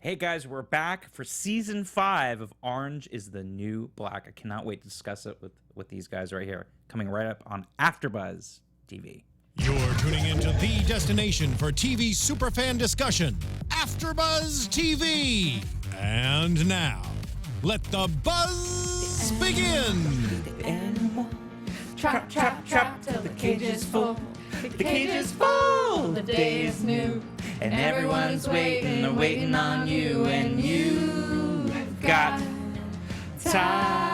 Hey guys, we're back for season 5 of Orange is the New Black. I cannot wait to discuss it with these guys right here. Coming right up on AFTERBUZZ TV. You're tuning into the destination for TV superfan discussion, AFTERBUZZ TV. And now, let the buzz begin. The animal. Trap, trap, trap till the cage is full. The cage is full, the day is new. And everyone's waiting, they're waiting on you. And you've got time.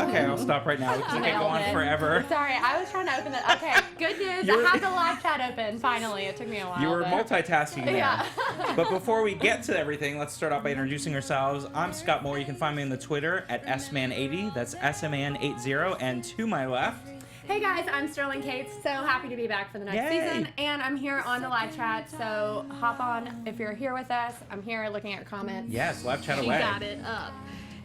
Okay, I'll stop right now because I can't go on forever. Sorry, I was trying to open it. Okay, good news. I have the live chat open. Finally, it took me a while. You were multitasking there. Yeah. But before we get to everything, let's start off by introducing ourselves. I'm Scott Moore. You can find me on the Twitter at sman80. That's sman80. And to my left. Hey guys, I'm Sterling Cates. So happy to be back for the next season, and I'm here on the live chat. So hop on if you're here with us. I'm here looking at your comments. Yes, live chat away. You got it up.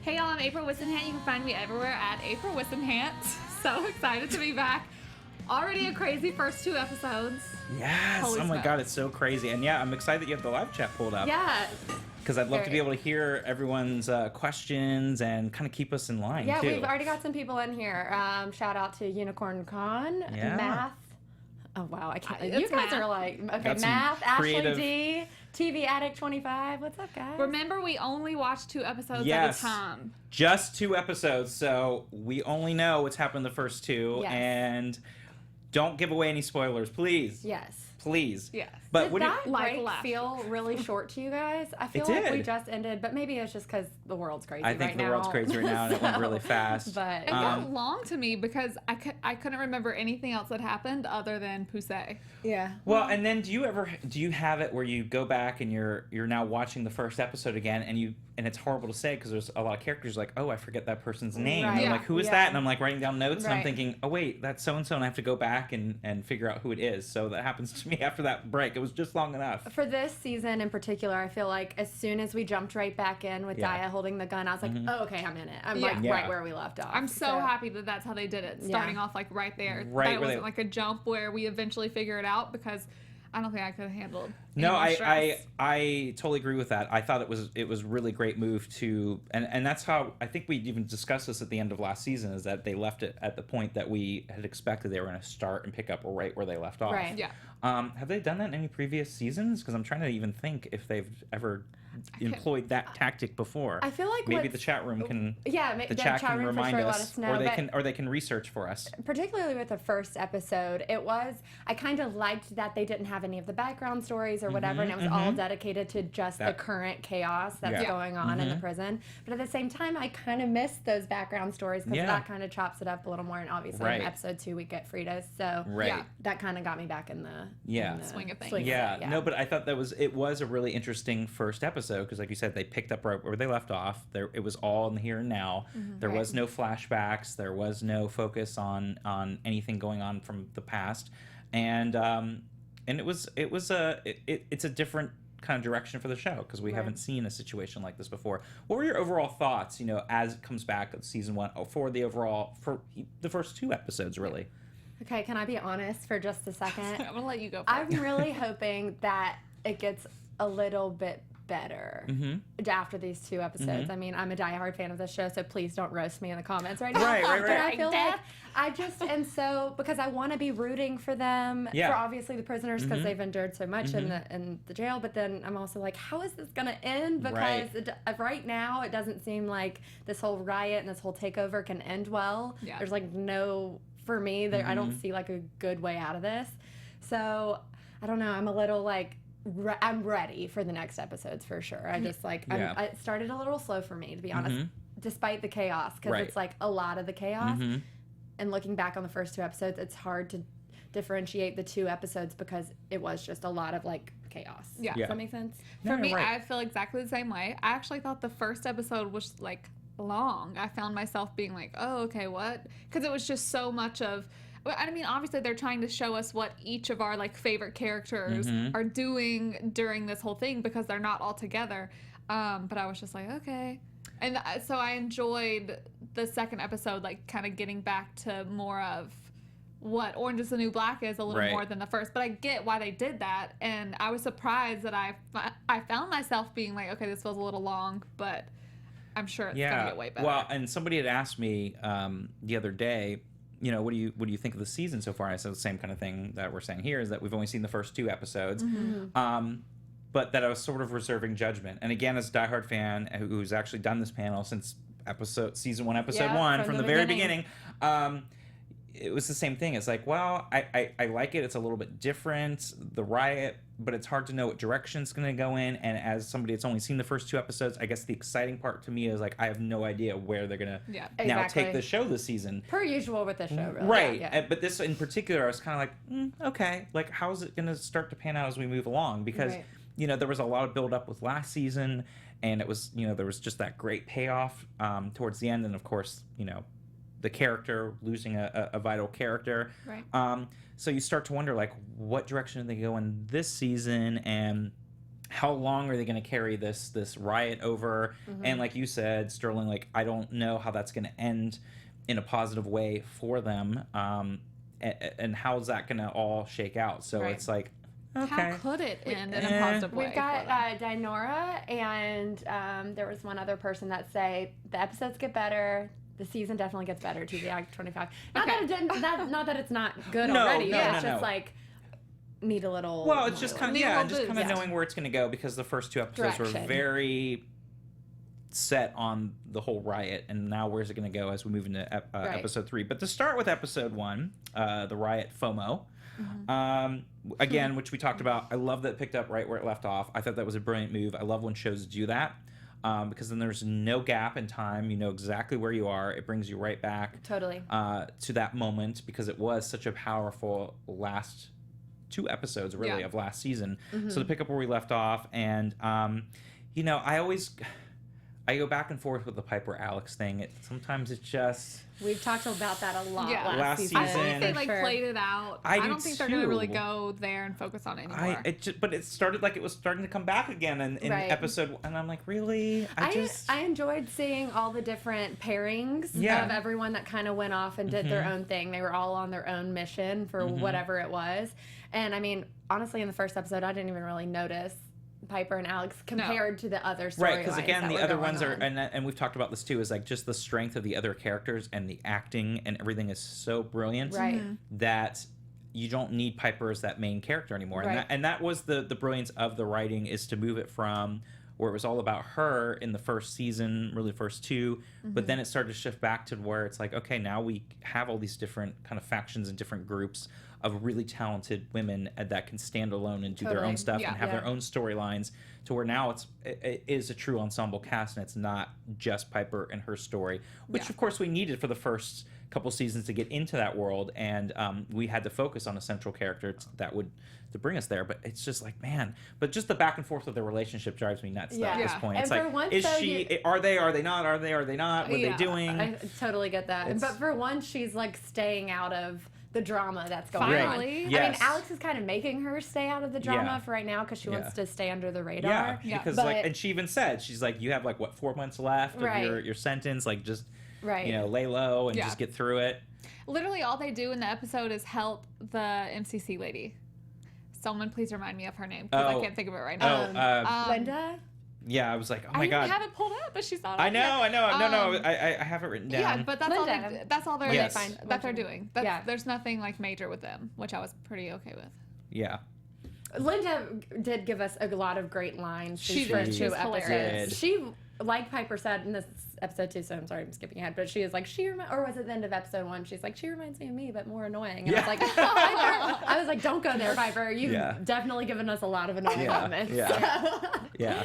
Hey y'all, I'm April Whisenhant. You can find me everywhere at April Whisenhant. So excited to be back. Already a crazy first 2 episodes. Yes. Holy oh my smokes. God, it's so crazy. And yeah, I'm excited that you have the live chat pulled up. Yeah. Because I'd love to be able to hear everyone's questions and kind of keep us in line, Yeah, too. we've already got some people in here. Shout out to Unicorn Con, Yeah. Math. Oh wow, I can't. It's You guys Math. are like, okay, Got some Math, Ashley creative- D, TV Addict 25. What's up, guys? Remember, we only watch 2 episodes Yes. at a time. Just 2 episodes, so we only know what's happened in the first 2. Yes. And don't give away any spoilers, please. Yes. Please. Yes. But Did what do you, that Like break laugh. feel really short to you guys? I feel It like we did. just ended, but maybe it's just because the world's crazy I think right the now. world's crazy right now, and it went really fast. But It got long to me because I couldn't remember anything else that happened other than Poussey. yeah. Well, and then do you have it where you go back and you're now watching the first episode again and it's horrible to say because there's a lot of characters like, oh, I forget that person's name. Right. I'm like, who is Yeah. that? And I'm like writing down notes and I'm Right. thinking, oh wait, that's so and so, and I have to go back and figure out who it is. So that happens to me after that break. It was just long enough. For this season in particular, I feel like as soon as we jumped right back in with Yeah. Daya holding the gun, I was like, oh, okay, I'm in it. I'm Yeah. like Yeah. right where we left off. I'm so happy that that's how they did it, starting off like right there. Right that it where wasn't they- like a jump where we eventually figure it out because I don't think I could have handled. No, any more stress. I totally agree with that. I thought it was really great move to and that's how I think we even discussed this at the end of last season, is that they left it at the point that we had expected they were going to start and pick up right where they left off. Right. Yeah. Have they done that in any previous seasons? Because I'm trying to even think if they've ever employed that tactic before. I feel like maybe what's- the chat room can the chat can room for remind sure let us, us know, or they can research for us. particularly with the first episode, I kind of liked that they didn't have any of the background stories or whatever, and it was all dedicated to just the current chaos that's Yeah. going on in the prison. But at the same time, I kind of missed those background stories because Yeah. that kind of chops it up a little more. And obviously, Right. in episode 2, we get Frieda, so Right. Yeah. that kind of got me back in the Yeah. Swing of things. Yeah, it, no, but I thought it was a really interesting first episode because, like you said, they picked up right where they left off. It was all in the here and now. There was no flashbacks. There was no focus on anything going on from the past, and it's a different kind of direction for the show because we haven't seen a situation like this before. What were your overall thoughts? As it comes back of season 1 for the first 2 episodes, really. Okay, can I be honest for just a second? I'm gonna let you go. I'm really hoping that it gets a little bit better after these 2 episodes. I mean, I'm a diehard fan of this show, so please don't roast me in the comments right now. Right. But I feel like I just am so, because I want to be rooting for them, Yeah. for obviously the prisoners, because they've endured so much in the jail. But then I'm also like, how is this going to end? Because right now, it doesn't seem like this whole riot and this whole takeover can end well. Yeah. There's like no, for me, I don't see like a good way out of this. So I don't know. I'm a little like, I'm ready for the next episodes for sure. I just like, Yeah. it started a little slow for me, to be honest, despite the chaos, because Right. it's like a lot of the chaos. And looking back on the first 2 episodes, it's hard to differentiate the 2 episodes because it was just a lot of like chaos. Yeah. Does that make sense? For me, right. I feel exactly the same way. I actually thought the first episode was like long. I found myself being like, oh, okay, what? Because it was just so much of. I mean, obviously they're trying to show us what each of our like favorite characters are doing during this whole thing because they're not all together. But I was just like, okay. And so I enjoyed the second episode, like kind of getting back to more of what Orange is the New Black is, a little more than the first. But I get why they did that, and I was surprised that I found myself being like, okay, this feels a little long, but I'm sure it's gonna get way better. Well, and somebody had asked me the other day, you know, what do you think of the season so far? And I said the same kind of thing that we're saying here, is that we've only seen the first 2 episodes. But that I was sort of reserving judgment. And again, as a diehard fan who's actually done this panel since season 1, episode 1, from the very beginning, it was the same thing. It's like, well, I like it. It's a little bit different, the Riot, but it's hard to know what direction it's going to go in. And as somebody that's only seen the first 2 episodes, I guess the exciting part to me is like, I have no idea where they're going to now take the show this season. Per usual with the show, really. Right. Yeah. But this in particular, I was kind of like, okay, like, how is it going to start to pan out as we move along? Because, you know, there was a lot of build up with last season, and it was, you know, there was just that great payoff towards the end. And of course, you know, the character losing a vital character. Right. So you start to wonder, like, what direction are they go in this season, and how long are they going to carry this Riot over? And like you said, Sterling, like, I don't know how that's going to end in a positive way for them, and how's that going to all shake out? So it's like, okay. How could it end in a positive way? We've got Dinora, and there was one other person that say the episodes get better. The season definitely gets better. TV Act 25. Not that it didn't. Not that it's not good already. It's just like need a little. Well, it's just kind of knowing where it's going to go, because the first 2 episodes were very set on the whole Riot, and now where's it going to go as we move into episode 3? But to start with episode 1, the Riot FOMO. Again, which we talked about, I love that it picked up right where it left off. I thought that was a brilliant move. I love when shows do that, because then there's no gap in time. You know exactly where you are. It brings you right back to that moment, because it was such a powerful last 2 episodes really of last season. So to pick up where we left off, and you know, I go back and forth with the Piper Alex thing. Sometimes it's just... We've talked about that a lot last season. I feel like they played it out. I don't think they're going to really too. go there and focus on it anymore. But it started like it was starting to come back again in episode, and I'm like, really? I enjoyed seeing all the different pairings of everyone that kind of went off and did their own thing. They were all on their own mission for whatever it was. And I mean, honestly, in the first episode, I didn't even really notice Piper and Alex compared to the other storylines. Right, because again, the other ones are, and we've talked about this too, is like just the strength of the other characters, and the acting and everything is so brilliant that you don't need Piper as that main character anymore. And that was the brilliance of the writing, is to move it from where it was all about her in the first season, really the first 2, but then it started to shift back to where it's like, okay, now we have all these different kind of factions and different groups of really talented women that can stand alone and do their own stuff and have their own storylines, to where now it is a true ensemble cast, and it's not just Piper and her story, which of course we needed for the first couple seasons to get into that world, and we had to focus on a central character to bring us there. But it's just like, man, but just the back and forth of their relationship drives me nuts at this point. It's like, once, is she, are they not, what are they doing? I totally get that. But for once, she's like staying out of the drama that's going on. Yes. I mean, Alex is kind of making her stay out of the drama for right now, because she wants to stay under the radar. Because and she even said, she's like, you have like, what, 4 months left of your sentence, like, just you know, lay low and just get through it. Literally all they do in the episode is help the MCC lady. Someone please remind me of her name, because I can't think of it right now. Linda? Yeah, I was like, oh my God. I have it pulled up, but she's not. I know. No, I have it written down. Yeah, but that's all they're they're doing. Yeah. There's nothing like major with them, which I was pretty okay with. Yeah. Linda did give us a lot of great lines. She for did. 2 episodes. Did. She, like Piper said in this episode 2, so I'm sorry I'm skipping ahead, but she is like, or was it the end of episode 1? She's like, she reminds me of me, but more annoying. And I was like, I was like, don't go there, Piper. You've definitely given us a lot of annoying comments.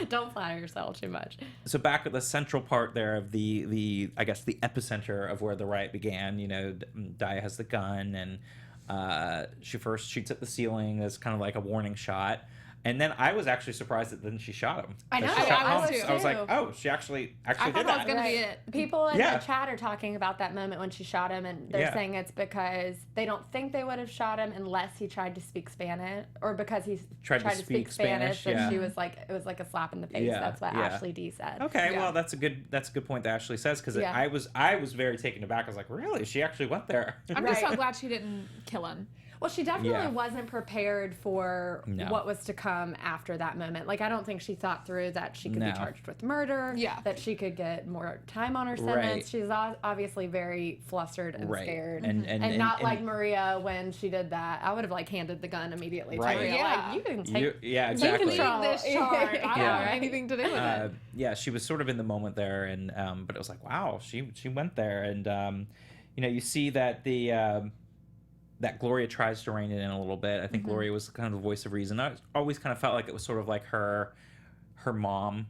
Don't flatter yourself too much. So back at the central part there of the I guess the epicenter of where the riot began. You know, Daya has the gun, and she first shoots at the ceiling as kind of like a warning shot. And then I was actually surprised that then she shot him. I know. She shot I was Holmes. too. I was like, oh, she actually I did thought that that. was gonna be it. People in Yeah. the chat are talking about that moment when she shot him, and they're saying it's because they don't think they would have shot him unless he tried to speak Spanish, or because he tried to speak Spanish. And she was like, it was like a slap in the face. Yeah, That's what yeah. Ashley D said. Okay, well, that's a good point that Ashley says, because I was very taken aback. I was like, really? She actually went there? I'm just so glad she didn't kill him. Well, she definitely wasn't prepared for No. what was to come after that moment. Like, I don't think she thought through that she could be charged with murder, that she could get more time on her sentence. Right. She's obviously very flustered and scared. And not like Maria when she did that. I would have, like, handed the gun immediately to Maria. Yeah. Like, you can take exactly. control. This charge. I don't have anything to do with it. Yeah, she was sort of in the moment there, and but it was like, wow, she went there, and you see that that Gloria tries to rein it in a little bit. I think Gloria was kind of the voice of reason. I always kind of felt like it was sort of like her mom,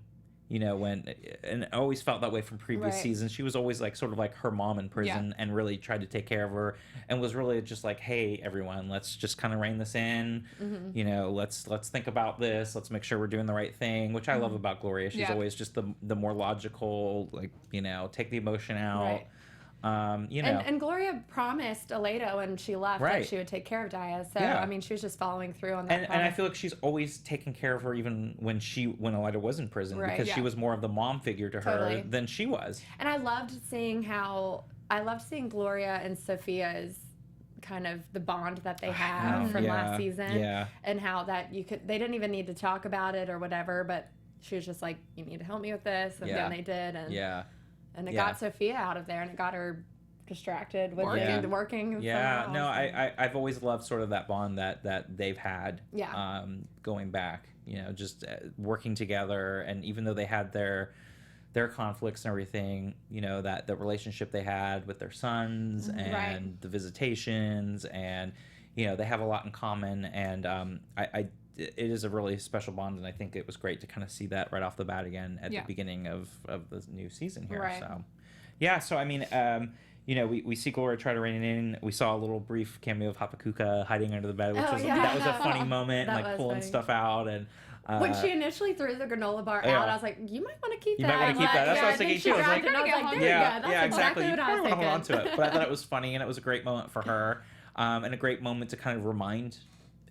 and I always felt that way from previous seasons. She was always like sort of like her mom in prison, and really tried to take care of her, and was really just like, hey, everyone, let's just kind of rein this in. Let's think about this. Let's make sure we're doing the right thing, which I love about Gloria. She's always just the more logical, like, take the emotion out. Right. And Gloria promised Aledo when she left that she would take care of Diaz. So I mean, she was just following through on that. And I feel like she's always taken care of her, even when Aledo was in prison, because she was more of the mom figure to her than she was. And I loved seeing Gloria and Sophia's kind of the bond that they have from last season, and how that they didn't even need to talk about it or whatever, but she was just like, you need to help me with this, and then they did, and it got Sophia out of there, and it got her distracted with working. Yeah, no, I've always loved sort of that bond that they've had. Going back, just working together, and even though they had their conflicts and everything, that the relationship they had with their sons and the visitations, and they have a lot in common, and it is a really special bond, and I think it was great to kind of see that right off the bat again at the beginning of the new season here. So I mean, we see Gloria try to rein it in. We saw a little brief cameo of Hapakuka hiding under the bed, which that was a funny moment, and like pulling stuff out. And when she initially threw the granola bar out, I was like, you might want to keep that. You might want to keep that. That's what I was thinking too. I was like, yeah, exactly. You probably want to hold on to it. But I thought it was funny, and it was a great moment for her, and a great moment to kind of remind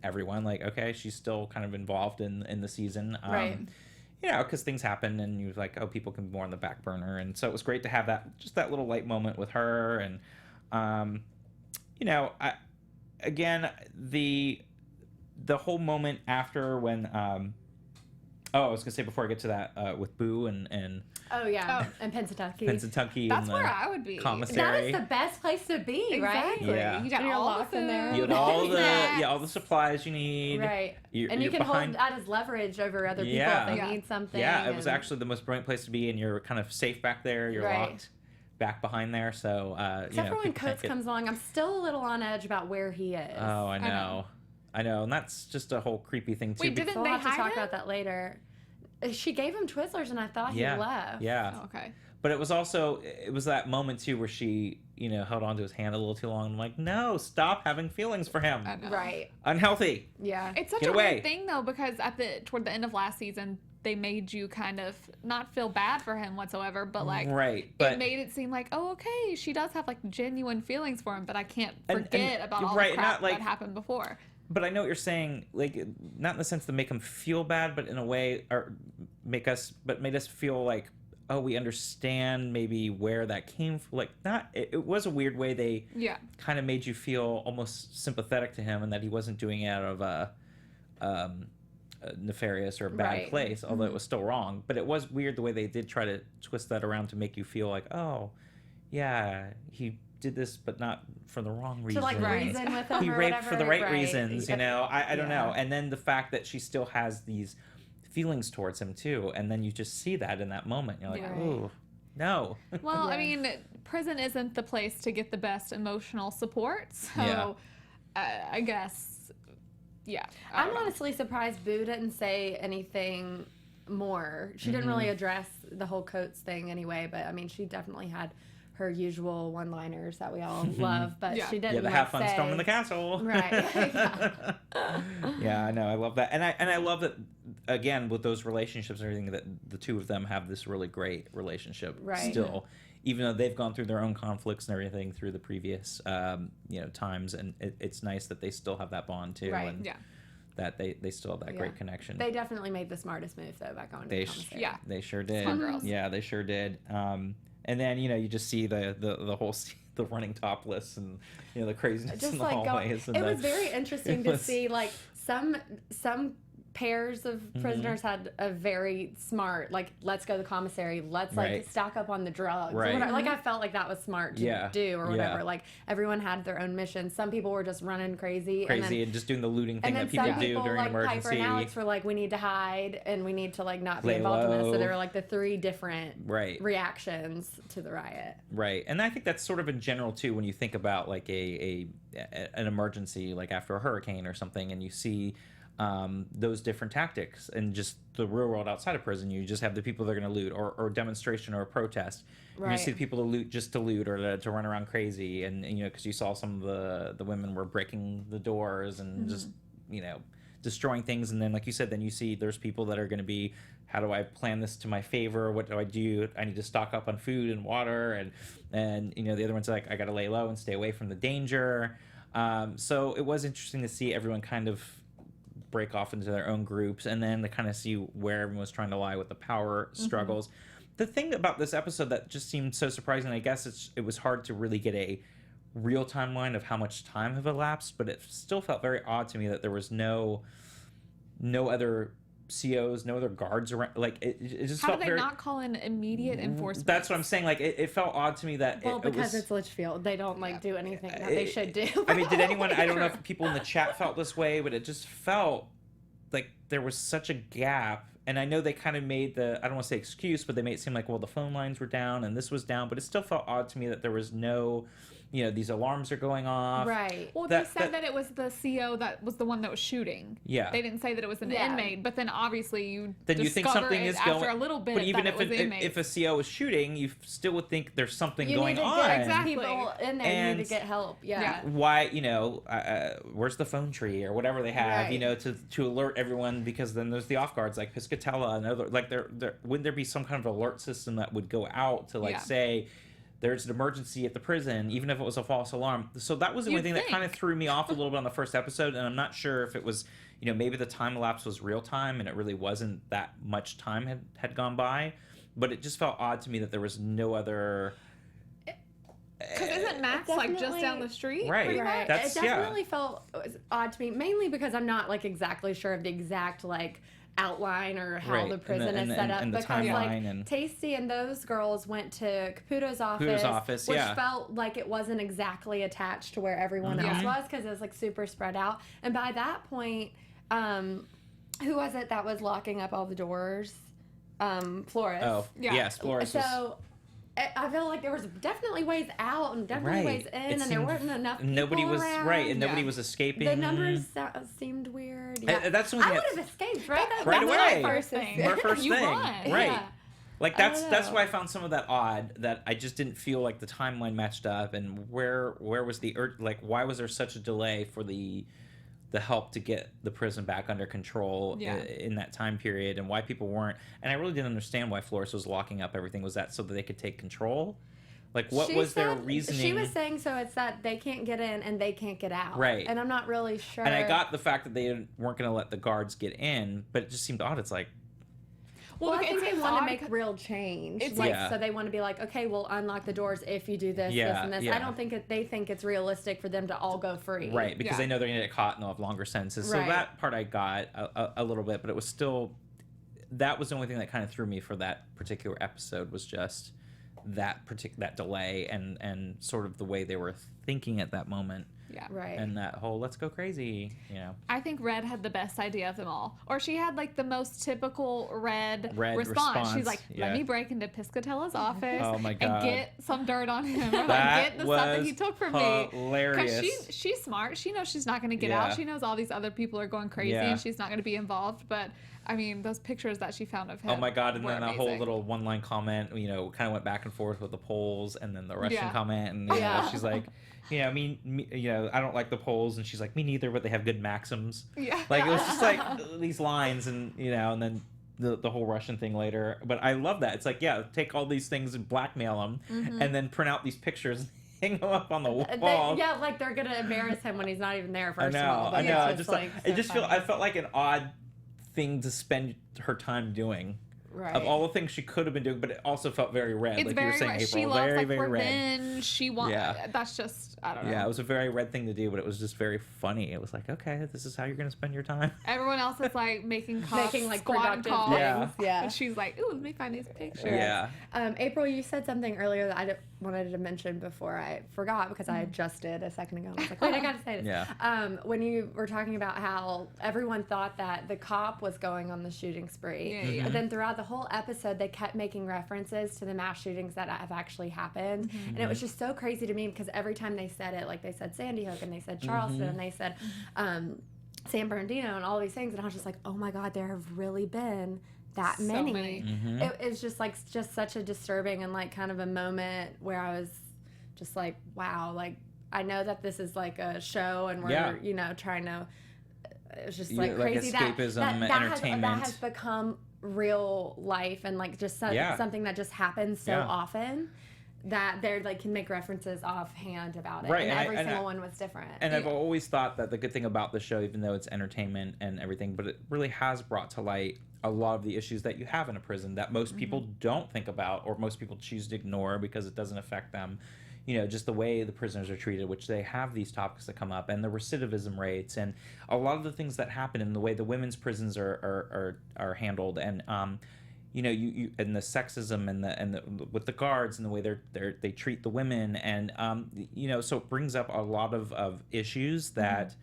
everyone, like, okay, she's still kind of involved in the season, because things happen, and you're like, oh, people can be more on the back burner, and so it was great to have that little light moment with her. And the whole moment after when I was gonna say, before I get to that, with Boo and and Pennsatucky. That's where I would be. Commissary. That is the best place to be, right? Exactly. Yeah. You got all the food. You had all the supplies you need. Right. And you can hold that as leverage over other people if they need something. Yeah, it was actually the most brilliant place to be, and you're kind of safe back there. You're locked back behind there. So except for when Coates comes along, I'm still a little on edge about where he is. Oh, I know. And that's just a whole creepy thing too. Wait, didn't we'll they have to talk him? about that later. She gave him Twizzlers, and I thought he left. Yeah. Oh, okay. But it was that moment too where she, held onto his hand a little too long. I'm like, no, stop having feelings for him. I know. Right. Unhealthy. Yeah. It's such a weird thing though, because toward the end of last season, they made you kind of not feel bad for him whatsoever, but like it made it seem like, oh, okay, she does have like genuine feelings for him, but I can't forget about all the crap that happened before. But I know what you're saying, like, not in the sense to make him feel bad, but in a way, or made us feel like, oh, we understand maybe where that came from. Like, it was a weird way they kind of made you feel almost sympathetic to him, and that he wasn't doing it out of a nefarious or a bad place, although it was still wrong. But it was weird the way they did try to twist that around to make you feel like, oh, yeah, he did this, but not for the wrong reasons. To like reason with him, he or raped whatever. for the right reasons, I don't know. And then the fact that she still has these feelings towards him too, and then you just see that in that moment. You're like, ooh, no. Well, I mean, prison isn't the place to get the best emotional support, so I guess, I'm honestly surprised Boo didn't say anything more. She didn't really address the whole Coates thing anyway, but I mean, she definitely had her usual one-liners that we all love, but she didn't. Yeah, the have fun storming the castle. Right. Yeah, I know. I love that, and I love that again with those relationships and everything that the two of them have this really great relationship still, even though they've gone through their own conflicts and everything through the previous times, and it's nice that they still have that bond too, and that they still have that great connection. They definitely made the smartest move though by going to the commissary. They sure did. Smart girls. Yeah, they sure did. And then you just see the whole the running topless and the craziness Just in the like hallways. it was very interesting to see like some pairs of prisoners had a very smart like let's go to the commissary, let's like stock up on the drugs. Or whatever. Like I felt like that was smart to do or whatever. Like everyone had their own mission. Some people were just running crazy and just doing the looting thing that people do during like an emergency. Piper and Alex were like we need to hide and we need to like not be involved in this. So there were like the three different reactions to the riot. Right. And I think that's sort of in general too when you think about like an emergency like after a hurricane or something and you see those different tactics and just the real world outside of prison. You just have the people that are going to loot or demonstration or a protest. You see the people to loot just to loot or to run around crazy. And because you saw some of the women were breaking the doors and just, destroying things. And then, like you said, then you see there's people that are going to be, how do I plan this to my favor? What do? I need to stock up on food and water. And the other one's like, I got to lay low and stay away from the danger. So it was interesting to see everyone kind of break off into their own groups and then to kind of see where everyone was trying to lie with the power struggles. The thing about this episode that just seemed so surprising, I guess it was hard to really get a real timeline of how much time have elapsed, but it still felt very odd to me that there was no other COs, no other guards around. Like it just felt very... How did they not call in immediate enforcement? That's what I'm saying. Like it felt odd to me that because it's Litchfield, they don't do anything that they should do. I mean, did anyone? I don't know if people in the chat felt this way, but it just felt like there was such a gap. And I know they kind of made I don't want to say excuse, but they made it seem like, well, the phone lines were down and this was down, but it still felt odd to me that there was no. These alarms are going off. Right. Well, they said that it was the CO that was the one that was shooting. Yeah. They didn't say that it was an inmate, but then obviously you think something is going after a little bit. But even if a CO is shooting, you still would think there's something going on. Exactly. People in there and need to get help. Yeah. Why? Where's the phone tree or whatever they have? To alert everyone because then there's the off guards like Piscatella and other like there wouldn't there be some kind of alert system that would go out to say. There's an emergency at the prison, even if it was a false alarm. So that was the only thing that kind of threw me off a little bit on the first episode, and I'm not sure if it was, maybe the time elapse was real time, and it really wasn't that much time had gone by, but it just felt odd to me that there was no other... Because isn't Max just down the street? Right. It definitely felt odd to me, mainly because I'm not exactly sure of the exact outline or how the prison is set up because Tasty and those girls went to Caputo's office which felt like it wasn't exactly attached to where everyone else was because it was super spread out, and by that point who was it that was locking up all the doors? Flores. Yes, Flores. So I feel like there was definitely ways out and definitely ways in, and there weren't enough people nobody was around. And nobody was escaping. The numbers seemed weird. Yeah. That's I would have escaped right away. My first thing. Right. Like that's why I found some of that odd. That I just didn't feel like the timeline matched up, and where was the why was there such a delay for the help to get the prison back under control in that time period, and why people weren't. And I really didn't understand why Flores was locking up everything. Was that so that they could take control? Like, what was their reasoning? She was saying so it's that they can't get in and they can't get out. Right. And I'm not really sure. And I got the fact that they weren't going to let the guards get in, but it just seemed odd. It's like... Well, I think they want to make real change. So they want to be like, okay, we'll unlock the doors if you do this, this, and this. I don't think they think it's realistic for them to all go free. Right, because they know they're going to get caught and they'll have longer sentences. So that part I got a little bit, but it was still... That was the only thing that kind of threw me for that particular episode was just that delay and sort of the way they were thinking at that moment. Yeah. Right. And that whole let's go crazy, I think Red had the best idea of them all. Or she had the most typical Red response. She's like, let me break into Piscatella's office and get some dirt on him. Or get the stuff that he took from me. Hilarious. Because she's smart. She knows she's not going to get out. She knows all these other people are going crazy and she's not going to be involved. But I mean, those pictures that she found of him. Oh my God! And were then a amazing. whole little one-line comment, kind of went back and forth with the Poles, and then the Russian comment, and she's like, I don't like the Poles, and she's like, me neither, but they have good maxims. Yeah. Like it was just like these lines, and and then the whole Russian thing later. But I love that. It's like, take all these things and blackmail them, and then print out these pictures. Hang them up on the wall. Like they're gonna embarrass him when he's not even there. First I of all, know. so I felt like an odd thing to spend her time doing. Right. Of all the things she could have been doing, but it also felt very red. It's like very you were saying, red. April. She loves very, like very revenge. red. She wants. That's just, I don't know. Yeah, it was a very red thing to do, but it was just very funny. It was like, okay, this is how you're gonna spend your time. Everyone else is like making calls, like squatting productive calls. things. Yeah. And she's like, ooh, let me find these pictures. Yeah. April, you said something earlier that I wanted to mention before I forgot because I just did a second ago. I was like, wait, I gotta say this. Yeah. When you were talking about how everyone thought that the cop was going on the shooting spree, Yeah. but then throughout the whole episode, they kept making references to the mass shootings that have actually happened, and it was just so crazy to me because every time they said it, like they said Sandy Hook and they said Charleston and they said San Bernardino and all these things, and I was just like, oh my God, there have really been that So many. Mm-hmm. It was just such a disturbing and like kind of a moment where I was just like, wow, like I know that this is like a show and we're trying to. It was just like crazy escapism, that entertainment. that has become real life and like just something that just happens so often that they're like can make references offhand about it. Right, and every and single one was different. And I've always thought that the good thing about the show, even though it's entertainment and everything, but it really has brought to light a lot of the issues that you have in a prison that most people don't think about or most people choose to ignore because it doesn't affect them. Just the way the prisoners are treated, which they have these topics that come up, and the recidivism rates, and a lot of the things that happen in the way the women's prisons are handled, and you and the sexism and the with the guards and the way they treat the women, and so it brings up a lot of issues that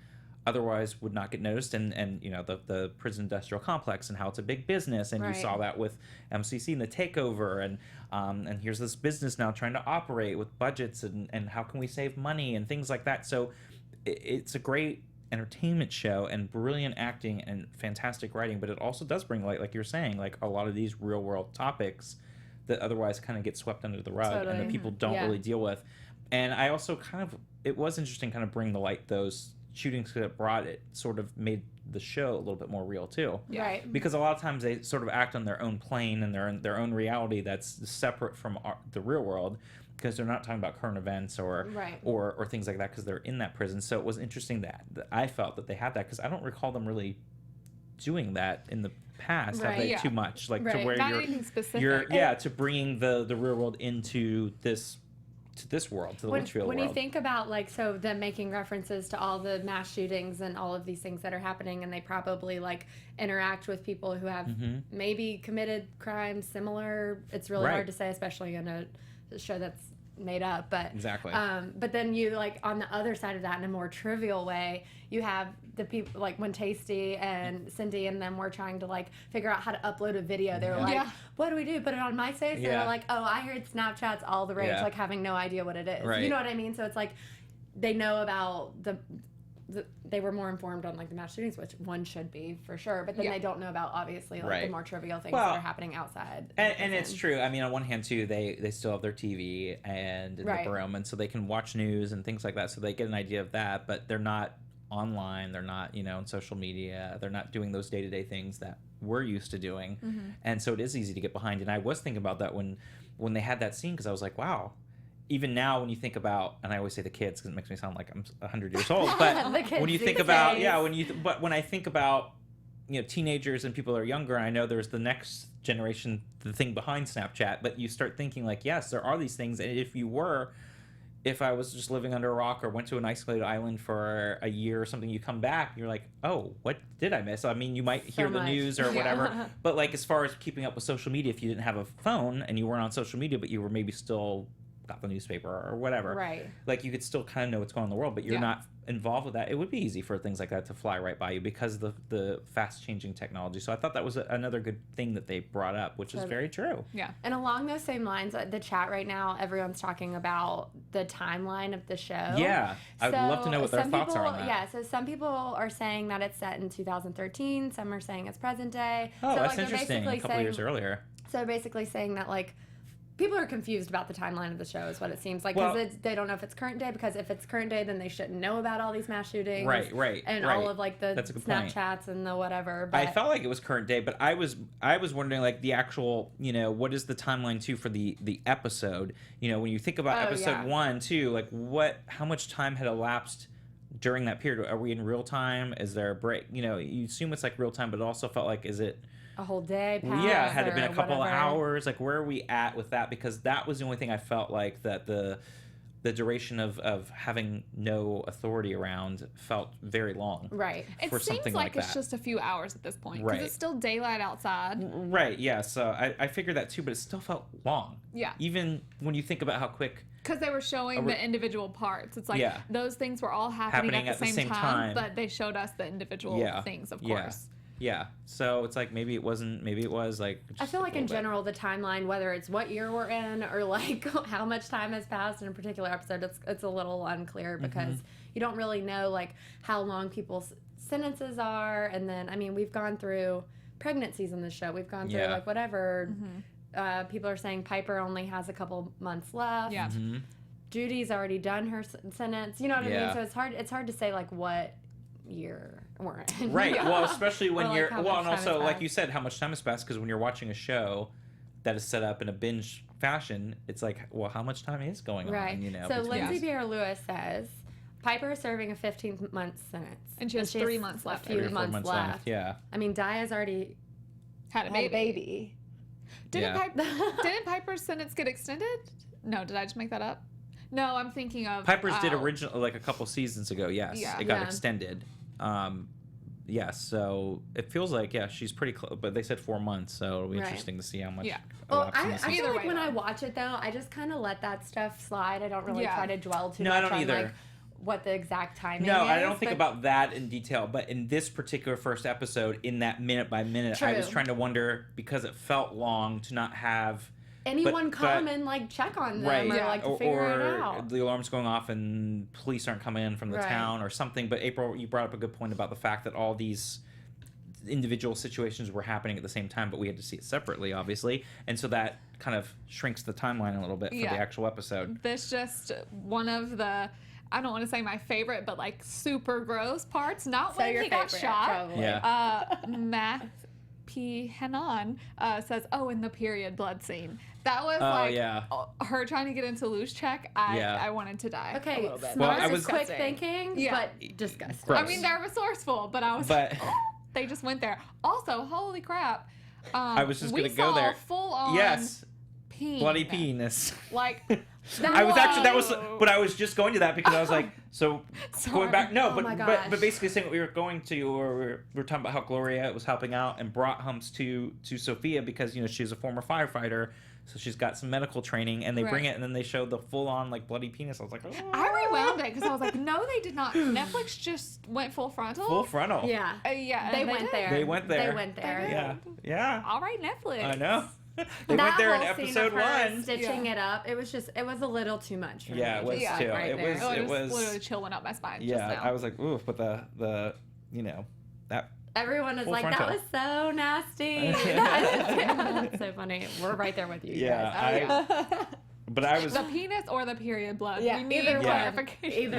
otherwise would not get noticed, and the prison industrial complex and how it's a big business, and you saw that with MCC and the takeover, and here's this business now trying to operate with budgets and how can we save money and things like that. So it's a great entertainment show and brilliant acting and fantastic writing, but it also does bring like you're saying, like a lot of these real world topics that otherwise kind of get swept under the rug and that people don't really deal with. And I also it was interesting kind of bring to light those shootings that brought it sort of made the show a little bit more real too. Right. Because a lot of times they sort of act on their own plane and their own reality that's separate from the real world because they're not talking about current events or things like that because they're in that prison. So it was interesting that I felt that they had that because I don't recall them really doing that in the past. Have they too much like to where not anything specific. to bringing the real world into this world, to the Litchfield world. When you think about so them making references to all the mass shootings and all of these things that are happening, and they probably interact with people who have maybe committed crimes similar. It's really hard to say, especially in a show that's made up, but exactly. But then you on the other side of that, in a more trivial way, you have the people when Tasty and Cindy and them were trying to figure out how to upload a video. They were what do we do? Put it on MySpace? And they're like, oh, I heard Snapchat's all the rage, having no idea what it is. Right. You know what I mean? So it's they know about they were more informed on the mass shootings, which one should be for sure, but then they don't know about obviously the more trivial things that are happening outside. And it's true. I mean, on one hand too, they still have their TV and in the room, and so they can watch news and things like that, so they get an idea of that. But they're not online. They're not on social media. They're not doing those day-to-day things that we're used to doing, and so it is easy to get behind. And I was thinking about that when they had that scene because I was like, wow. Even now, when you think about, and I always say the kids because it makes me sound like I'm 100 years old, but when you think about, but when I think about, teenagers and people that are younger, I know there's the next generation, the thing behind Snapchat, but you start thinking yes, there are these things, and if I was just living under a rock or went to an isolated island for a year or something, you come back, you're like, oh, what did I miss? I mean, you might hear the news or whatever, but as far as keeping up with social media, if you didn't have a phone and you weren't on social media, but you were maybe still got the newspaper or whatever. Right. Like you could still kind of know what's going on in the world, but you're not involved with that. It would be easy for things like that to fly right by you because of the fast changing technology. So I thought that was another good thing that they brought up, which is very true. Yeah. And along those same lines, the chat right now, everyone's talking about the timeline of the show. Yeah. I'd love to know what their thoughts are on that. Yeah, so some people are saying that it's set in 2013. Some are saying it's present day. Oh, so, that's interesting. A couple years earlier. So basically saying that, like, people are confused about the timeline of the show is what it seems like, because they don't know if it's current day, because if it's current day, then they shouldn't know about all these mass shootings. Right. And all of, like, the Snapchats and the whatever. But I felt like it was current day, but I was wondering, like, the actual, you know, what is the timeline, too, for the episode? You know, when you think about episode 1, too, like, how much time had elapsed during that period? Are we in real time? Is there a break? You know, you assume it's, like, real time, but it also felt like, is it a whole day passed? Yeah, had it been a couple of hours? Like, where are we at with that? Because that was the only thing I felt like that the duration of having no authority around felt very long. Right. It seems like it's just a few hours at this point. Because it's still daylight outside. Right, yeah. So I figured that too, but it still felt long. Yeah. Even when you think about how quick... Because they were showing the individual parts. It's like those things were all happening at the same time, but they showed us the individual things, of course. Yeah, so it's like maybe it wasn't, maybe it was like... I feel like in general, the timeline, whether it's what year we're in or like how much time has passed in a particular episode, it's a little unclear because you don't really know like how long people's sentences are. And then, I mean, we've gone through pregnancies in the show. We've gone through like whatever. People are saying Piper only has a couple months left. Yeah. Judy's already done her sentence. You know what I mean? So it's hard to say like what year we're in. Right. Well, especially when like you're and also like you said, how much time has passed, because when you're watching a show that is set up in a binge fashion, it's like, well, how much time is going on, you know? So Lindsay Pierre-Lewis says Piper is serving a 15-month sentence, and she has 3 months left. A few months left. Yeah. I mean, Daya's already had a baby. Didn't Piper's sentence get extended? No, did I just make that up? No, I'm thinking of Piper's did originally like a couple seasons ago. Yes, it got extended. So it feels like she's pretty close, but they said 4 months, so it'll be interesting to see how much. Yeah. Well, I feel like when I watch it though, I just kind of let that stuff slide. I don't really try to dwell too much I don't on either. like what the exact timing is. No, I don't think about that in detail, but in this particular first episode, in that minute by minute, I was trying to wonder, because it felt long, to not have anyone come and like check on them or like to figure it out. The alarm's going off and police aren't coming in from the town or something. But April, you brought up a good point about the fact that all these individual situations were happening at the same time, but we had to see it separately, obviously, and so that kind of shrinks the timeline a little bit for the actual episode. That's just one of the, I don't want to say my favorite, but like super gross parts. Not when he got shot. Probably. Math P. Hanan says, "Oh, in the period blood scene." That was her trying to get into loose check. I wanted to die. Okay, a little bit. Smart, I was quick thinking, but disgusting. Gross. I mean, they're resourceful, but I was. They just went there. Also, holy crap! I was just gonna go there. Full on. Yes. Peen. Bloody penis. Like. I was just going to that because I was like, so going back, but basically saying what we were going to, or we were talking about how Gloria was helping out and brought Humps to Sophia because, you know, she's a former firefighter, so she's got some medical training, and they bring it, and then they show the full on like bloody penis. I was like, oh. I rewound it because I was like, no, they did not. Netflix just went full frontal. Full frontal. Yeah. They went there. They went there. They went there. Yeah. Yeah. All right, Netflix. I know. They went there in episode 1. Stitching it up. It was a little too much for me. Yeah, it was too. It was literally chill went up my spine. Yeah, just now. I was like, oof, but the you know, that. Everyone was like, frontal. That was so nasty. That's so funny. We're right there with you. Yeah, guys. But I was the penis or the period blood. Yeah, we need clarification.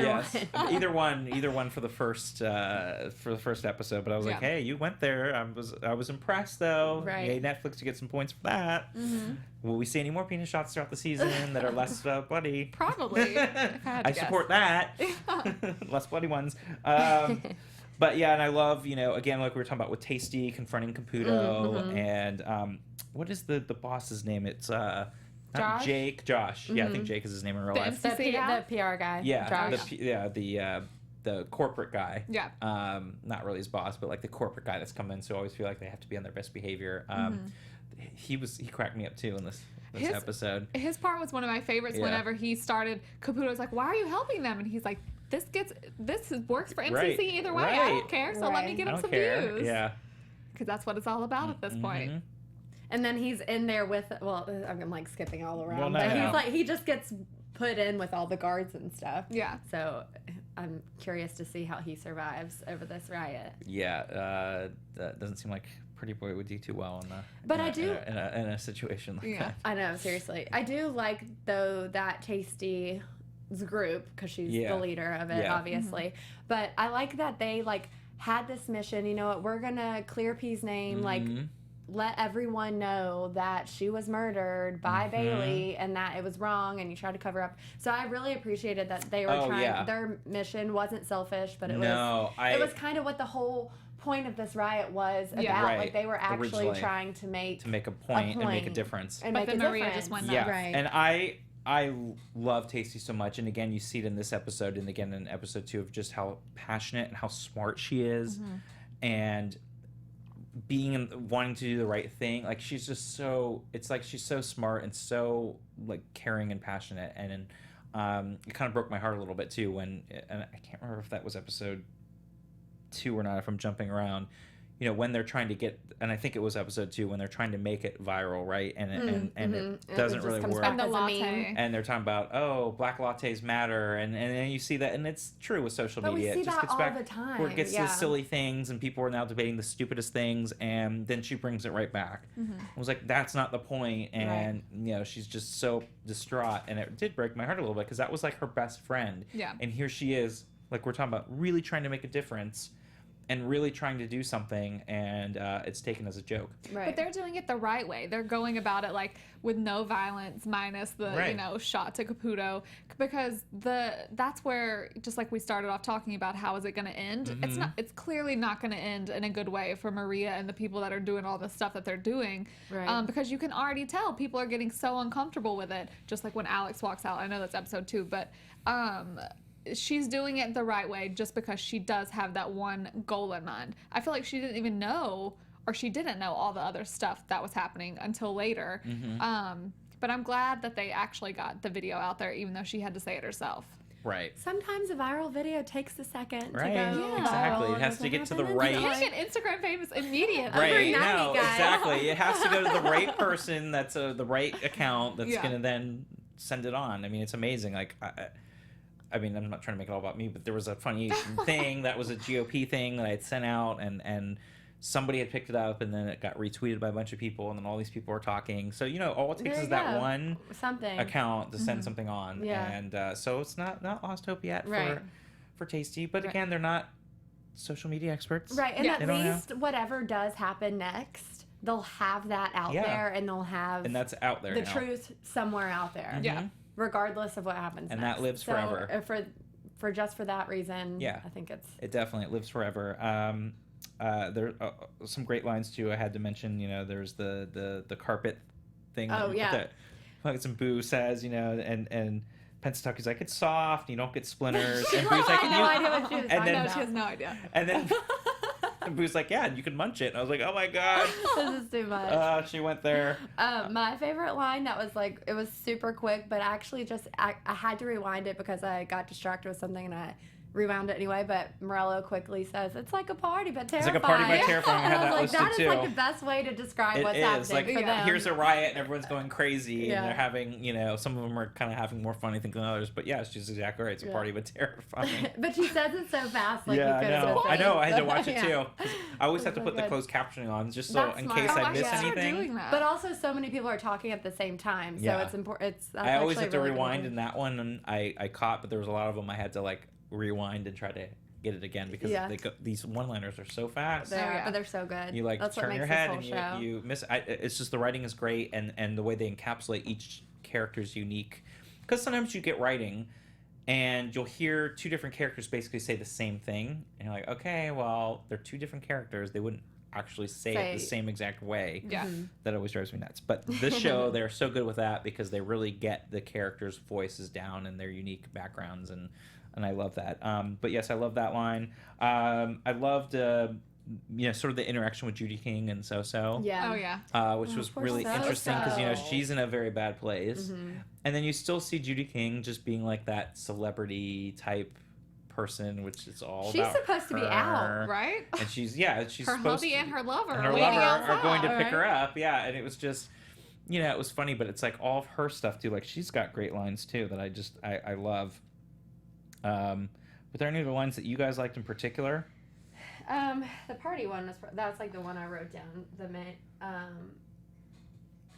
Either one. Either one for the first episode. But I was like, hey, you went there. I was impressed though. Right. Yay, Netflix, you get some points for that. Mm-hmm. Will we see any more penis shots throughout the season that are less bloody? Probably. I support that. Less bloody ones. But yeah, and I love, you know, again, like we were talking about with Tasty confronting Caputo, and what is the boss's name? It's not Jake, Josh. Yeah, I think Jake is his name in real life. The PR guy. Yeah, Josh. The corporate guy. Yeah. Not really his boss, but like the corporate guy that's come in. So I always feel like they have to be on their best behavior. he cracked me up too in this episode. His part was one of my favorites. Whenever he started, Caputo was like, "Why are you helping them?" And he's like, "This works for MCC either way. I don't care. So let me get him some views." Yeah, because that's what it's all about at this point. And then he's in there with, well, I'm like skipping all around, well, but he's like, he just gets put in with all the guards and stuff. Yeah. So I'm curious to see how he survives over this riot. Yeah, that doesn't seem like Pretty Boy would do too well in a situation like that. I know, seriously. I do like, though, that Tasty's group, because she's the leader of it, obviously. But I like that they, like, had this mission, you know what, we're going to clear P's name, like, let everyone know that she was murdered by Bailey and that it was wrong and you tried to cover up. So I really appreciated that they were trying, their mission wasn't selfish, but it was kind of what the whole point of this riot was about. Right. Like, they were actually trying to make a point and make a difference. And but make then a Maria difference. just went yeah. Right. And I love Tasty so much, and again you see it in this episode and again in episode 2 of just how passionate and how smart she is, and wanting to do the right thing. Like, she's just so, it's like she's so smart and so like caring and passionate, and it kind of broke my heart a little bit too when, and I can't remember if that was episode 2 or not, if I'm jumping around, you know, when they're trying to get, and I think it was episode 2, when they're trying to make it viral, right? And it doesn't really work. And the latte. And they're talking about, oh, black lattes matter, and then you see that, and it's true with social media. We see it just that gets all back the time. where it gets to silly things, and people are now debating the stupidest things, and then she brings it right back. I was like, that's not the point, and you know, she's just so distraught, and it did break my heart a little bit because that was like her best friend. Yeah. And here she is, like we're talking about, really trying to make a difference. And really trying to do something, and it's taken as a joke. Right. But they're doing it the right way. They're going about it like with no violence, minus the you know, shot to Caputo, because that's where, just like we started off talking about, how is it going to end? It's clearly not going to end in a good way for Maria and the people that are doing all the stuff that they're doing, because you can already tell people are getting so uncomfortable with it. Just like when Alex walks out. I know that's episode 2, but. She's doing it the right way just because she does have that one goal in mind. I feel like she didn't even know, or she didn't know all the other stuff that was happening until later. But I'm glad that they actually got the video out there, even though she had to say it herself. Right. Sometimes a viral video takes a second to go. Yeah. Exactly. It has to get to the right. You can't get Instagram famous immediately. Right. No, exactly. It has to go to the right person. That's the right account that's going to then send it on. I mean, it's amazing. Like, I mean, I'm not trying to make it all about me, but there was a funny thing that was a GOP thing that I had sent out, and somebody had picked it up, and then it got retweeted by a bunch of people, and then all these people were talking. So, you know, all it takes is that one account to send something on. Yeah. And so it's not lost hope yet for Tasty. But again, they're not social media experts. Right. And at least whatever does happen next, they'll have that out there, and they'll have and that's out there the now. Truth somewhere out there. Yeah. Regardless of what happens and next. That lives forever. For just for that reason, I think it definitely lives forever. There are some great lines too. I had to mention, you know, there's the carpet thing. Oh yeah. Like some Boo says, you know, and Pensatucky's like, it's soft, you don't get splinters. And Boo's like, I have no idea what she was talking about. She has no idea. And then Boo's like, yeah, you can munch it. And I was like, oh my god, this is too much. She went there. My favorite line, that was like, it was super quick, but actually just I had to rewind it because I got distracted with something and I rewound it anyway. But Morello quickly says, it's like a party but terrifying. It's like a party but terrifying. And I was like, that too. is like the best way to describe what's happening for them. Here's a riot and everyone's going crazy and they're having, you know, some of them are kind of having more fun I think than others, but yeah, she's exactly right. It's a party but terrifying. But she says it so fast, like I know. I had to watch it too. I always have to put the closed captioning on just so in case I miss anything. But also so many people are talking at the same time, so it's important. I always have to rewind in that one, and I caught, but there was a lot of them I had to like rewind and try to get it again because these one-liners are so fast. But they're so good. You like That's turn your head and you miss. It's just the writing is great, and the way they encapsulate each character's unique. Because sometimes you get writing, and you'll hear two different characters basically say the same thing, and you're like, okay, well, they're two different characters. They wouldn't actually say it the same exact way. Yeah. That always drives me nuts. But this show, they're so good with that because they really get the characters' voices down and their unique backgrounds, and I love that. But yes, I love that line. I loved sort of the interaction with Judy King and So. Yeah. Oh yeah. Which was poor really interesting because So-So. she's in a very bad place, and then you still see Judy King just being like that celebrity type person, which is all She's about supposed to be her. out, Right? And she's Her supposed hubby to, and her lover and her are lover waiting are going to outside. pick her up. Yeah, and it was just, it was funny, but it's like all of her stuff too. Like she's got great lines too that I love. Were there any other lines that you guys liked in particular? The party one that was like the one I wrote down.